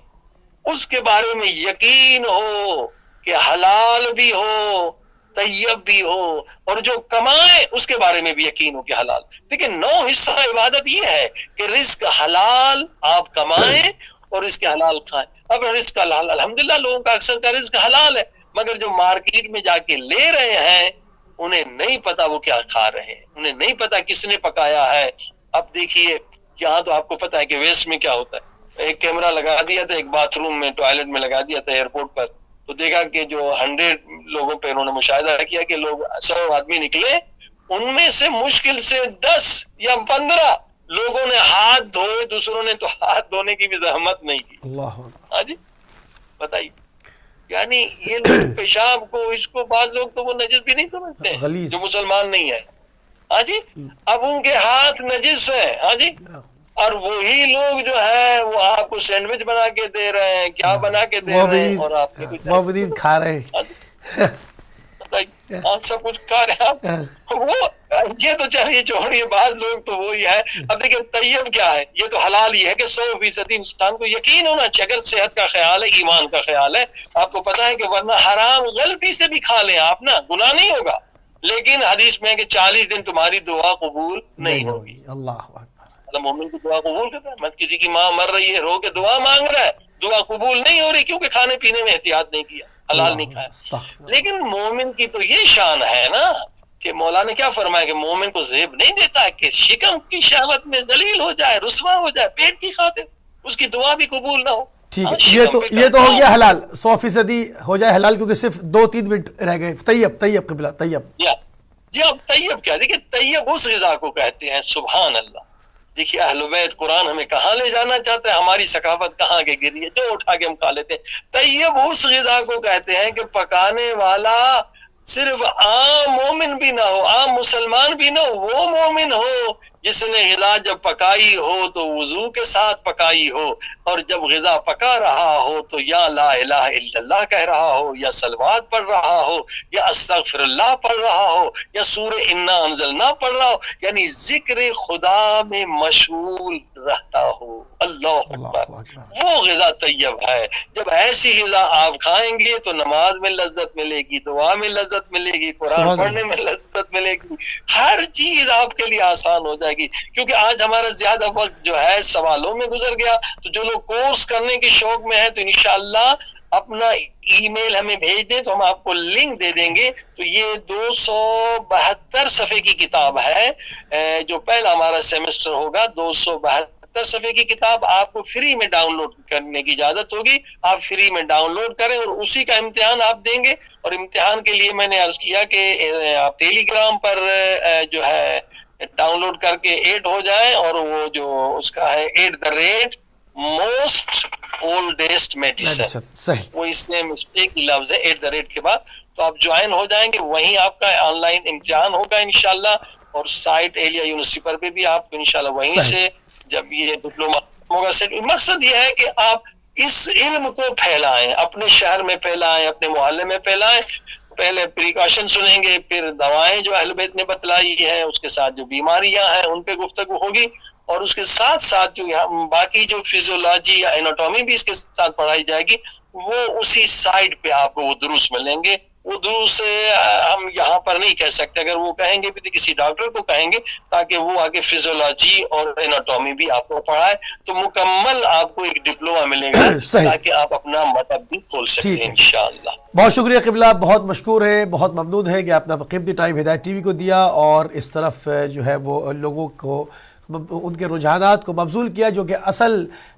اس کے بارے میں یقین ہو کہ حلال بھی ہو، طیب بھی ہو، اور جو کمائیں اس کے بارے میں بھی یقین ہو کہ حلال. دیکھیں 9 حصہ عبادت یہ ہے کہ رزق حلال آپ کمائیں اور اس کے حلال کھائیں. اب رزق حلال الحمدللہ لوگوں کا اکثر کا رزق حلال ہے، مگر جو مارکیٹ میں جا کے لے رہے ہیں انہیں نہیں پتا وہ کیا کھا رہے ہیں، انہیں نہیں پتا کس نے پکایا ہے. اب دیکھیے یہاں تو آپ کو پتا ہے کہ ویسٹ میں کیا ہوتا ہے. ایک کیمرہ لگا دیا تھا ایک باتھ روم میں، ٹوائلٹ میں لگا دیا تھا ایئرپورٹ پر، تو دیکھا کہ جو 100 لوگوں پہ انہوں نے مشاہدہ کیا کہ لوگ 100 آدمی نکلے، ان میں سے مشکل سے 10 یا 15 لوگوں نے ہاتھ دھوئے، دوسروں نے تو ہاتھ دھونے کی بھی زحمت نہیں کی. ہاں جی بتائیے. یعنی یہ لوگ پیشاب کو، اس کو بعض لوگ تو وہ نجس بھی نہیں سمجھتے جو مسلمان نہیں ہے. ہاں جی اب ان کے ہاتھ نجس ہیں. ہاں جی اور وہی لوگ جو ہے وہ آپ کو سینڈوچ بنا کے دے رہے ہیں، کیا بنا کے دے رہے ہیں، اور آپ نے کچھ کھا رہے ہیں، سب کچھ کھا رہے ہیں. وہ یہ تو چاہیے چھوڑیے، بعض لوگ تو وہی ہے. اب دیکھیں طیب کیا ہے، یہ تو حلال ہی ہے کہ 100% انسان کو یقین ہونا چاہیے. اگر صحت کا خیال ہے، ایمان کا خیال ہے، آپ کو پتا ہے کہ ورنہ حرام غلطی سے بھی کھا لیں آپ نا، گناہ نہیں ہوگا، لیکن حدیث میں ہے کہ 40 دن تمہاری دعا قبول نہیں ہوگی. اللہ مومن کی دعا قبول کرتا ہے. مت کسی کی ماں مر رہی ہے، رو کے دعا مانگ رہا ہے، دعا قبول نہیں ہو رہی کیونکہ کھانے پینے میں احتیاط نہیں کیا، حلال نہیں کھایا. لیکن مومن کی تو یہ شان ہے نا کہ مولا نے کیا فرمایا کہ مومن کو زیب نہیں دیتا کہ شکم کی شہوت میں ذلیل ہو جائے، رسوا ہو جائے پیٹ کی خاطر، اس کی دعا بھی قبول نہ ہو. ٹھیک ہے، یہ تو ہو گیا حلال، 100% ہو جائے حلال، کیونکہ صرف 2-3 منٹ رہ گئے. طیب قبلہ طیب. جی اب طیب کیا؟ دیکھیں طیب اس غذا کو کہتے ہیں، سبحان اللہ. دیکھیے اہل بیت قرآن ہمیں کہاں لے جانا چاہتا ہے، ہماری ثقافت کہاں کے گری ہے، جو اٹھا کے ہم کھا لیتے ہیں. طیب اس غذا کو کہتے ہیں کہ پکانے والا صرف عام مومن بھی نہ ہو، عام مسلمان بھی نہ ہو، وہ مومن ہو جس نے غذا جب پکائی ہو تو وضو کے ساتھ پکائی ہو، اور جب غذا پکا رہا ہو تو یا لا الہ الا اللہ کہہ رہا ہو، یا صلوات پڑھ رہا ہو، یا استغفر اللہ پڑھ رہا ہو، یا سورہ انا انزلنا پڑھ رہا ہو، یعنی ذکر خدا میں مشغول رہتا ہو۔ اللہ اکبر، وہ غذا طیب ہے۔ جب ایسی غذا آپ کھائیں گے تو نماز میں لذت ملے گی، دعا میں لذت ملے گی، قرآن پڑھنے میں لذت ملے گی، ہر چیز آپ کے لیے آسان ہو جائے گی۔ کیونکہ آج ہمارا زیادہ وقت جو ہے سوالوں میں گزر گیا، تو جو لوگ کورس کرنے کے شوق میں ہیں تو انشاءاللہ اپنا ای میل ہمیں بھیج دیں تو ہم آپ کو لنک دے دیں گے۔ تو یہ 272 صفحے کی کتاب ہے، جو پہلا ہمارا سیمسٹر ہوگا، 272 صفحے کی کتاب آپ کو فری میں ڈاؤن لوڈ کرنے کی اجازت ہوگی، آپ فری میں ڈاؤن لوڈ کریں اور اسی کا امتحان آپ دیں گے۔ اور امتحان کے لیے میں نے عرض کیا کہ آپ ٹیلی گرام پر جو ہے ڈاؤن لوڈ کر کے ایڈ ہو جائیں، اور وہ جو اس کا ہے @most oldest medicine، وہ اس میں مسٹیک لفظ ہے @ کے بعد، تو آپ جوائن ہو جائیں گے، وہیں آپ کا آن لائن امتحان ہوگا انشاءاللہ، اور سائٹ ایلیا یونیورسٹی پر بھی آپ کو انشاءاللہ وہیں سے جب یہ ڈپلوما ہوگا سیٹ۔ مقصد یہ ہے کہ آپ اس علم کو پھیلائیں، اپنے شہر میں پھیلائیں، اپنے محلے میں پھیلائیں۔ پہلے پریکاشن سنیں گے، پھر دوائیں جو اہل بیت نے بتلائی ہیں، اس کے ساتھ جو بیماریاں ہیں ان پہ گفتگو ہوگی، اور اس کے ساتھ ساتھ جو باقی جو فزیولوجی یا ایناٹومی بھی اس کے ساتھ پڑھائی جائے گی، وہ اسی سائٹ پہ آپ کو وہ دروس ملیں گے۔ وہ دروس ہم یہاں پر نہیں کہہ سکتے، اگر وہ کہیں گے بھی تو کسی ڈاکٹر کو کہیں گے تاکہ وہ آگے فزیولوجی اور ایناٹومی بھی آپ کو پڑھائے، تو مکمل آپ کو ایک ڈپلوما ملے گا تاکہ آپ اپنا مطلب بھی کھول سکتے ہیں انشاءاللہ۔ بہت شکریہ قبلہ، بہت مشکور ہے، بہت ممنون ہے کہ آپ نے قیمتی ٹائم ہدایت ٹی وی کو دیا اور اس طرف جو ہے وہ لوگوں کو ان کے رجحانات کو مبذول کیا، جو کہ اصل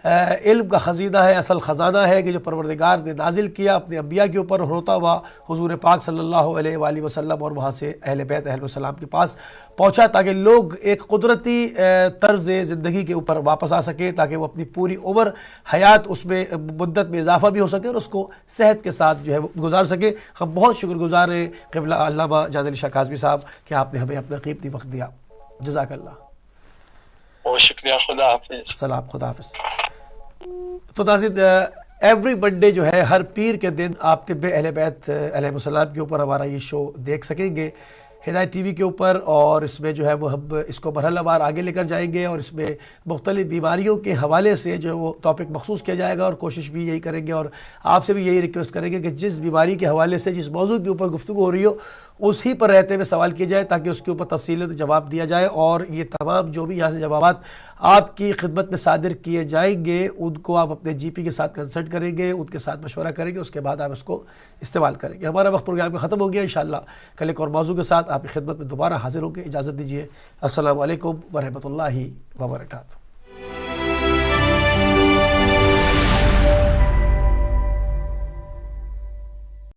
علم کا خزینہ ہے، اصل خزانہ ہے کہ جو پروردگار نے نازل کیا اپنے انبیاء کے اوپر، ہوتا ہوا حضور پاک صلی اللہ علیہ وآلہ وسلم اور وہاں سے اہل بیت علیہ السلام کے پاس پہنچا، تاکہ لوگ ایک قدرتی طرز زندگی کے اوپر واپس آ سکے، تاکہ وہ اپنی پوری عمر حیات اس میں مدت میں اضافہ بھی ہو سکے اور اس کو صحت کے ساتھ جو ہے وہ گزار سکے۔ ہم بہت شکر گزار ہیں قبلہ علامہ جان علی شاہ کاظمی صاحب کہ آپ نے ہمیں اپنا قیمتی وقت دیا، جزاک اللہ۔ بہت شکریہ، خدا حافظ۔ سلام، خدا حافظ۔ تو ناظرین، ایوری منڈے جو ہے ہر پیر کے دن آپ طب اہل بیت علیہ السلام کے اوپر ہمارا یہ شو دیکھ سکیں گے ہدایت ٹی وی کے اوپر، اور اس میں جو ہے وہ ہم اس کو مرحلہ وار آگے لے کر جائیں گے، اور اس میں مختلف بیماریوں کے حوالے سے جو ہے وہ ٹاپک مخصوص کیا جائے گا، اور کوشش بھی یہی کریں گے اور آپ سے بھی یہی ریکویسٹ کریں گے کہ جس بیماری کے حوالے سے جس موضوع کے اوپر گفتگو ہو رہی ہو اسی پر رہتے ہوئے سوال کیے جائے، تاکہ اس کے اوپر تفصیل جواب دیا جائے، اور یہ تمام جو بھی یہاں سے جوابات آپ کی خدمت میں صادر کیے جائیں گے ان کو آپ اپنے جی پی کے ساتھ کنسلٹ کریں گے، ان کے ساتھ مشورہ کریں گے، اس کے بعد آپ اس کو استعمال کریں گے۔ ہمارا وقت پروگرام کا ختم ہو گیا، انشاءاللہ کل ایک اور موضوع کے ساتھ آپ کی خدمت میں دوبارہ حاضر ہوں گے۔ اجازت دیجیے، السلام علیکم ورحمۃ اللہ وبرکاتہ۔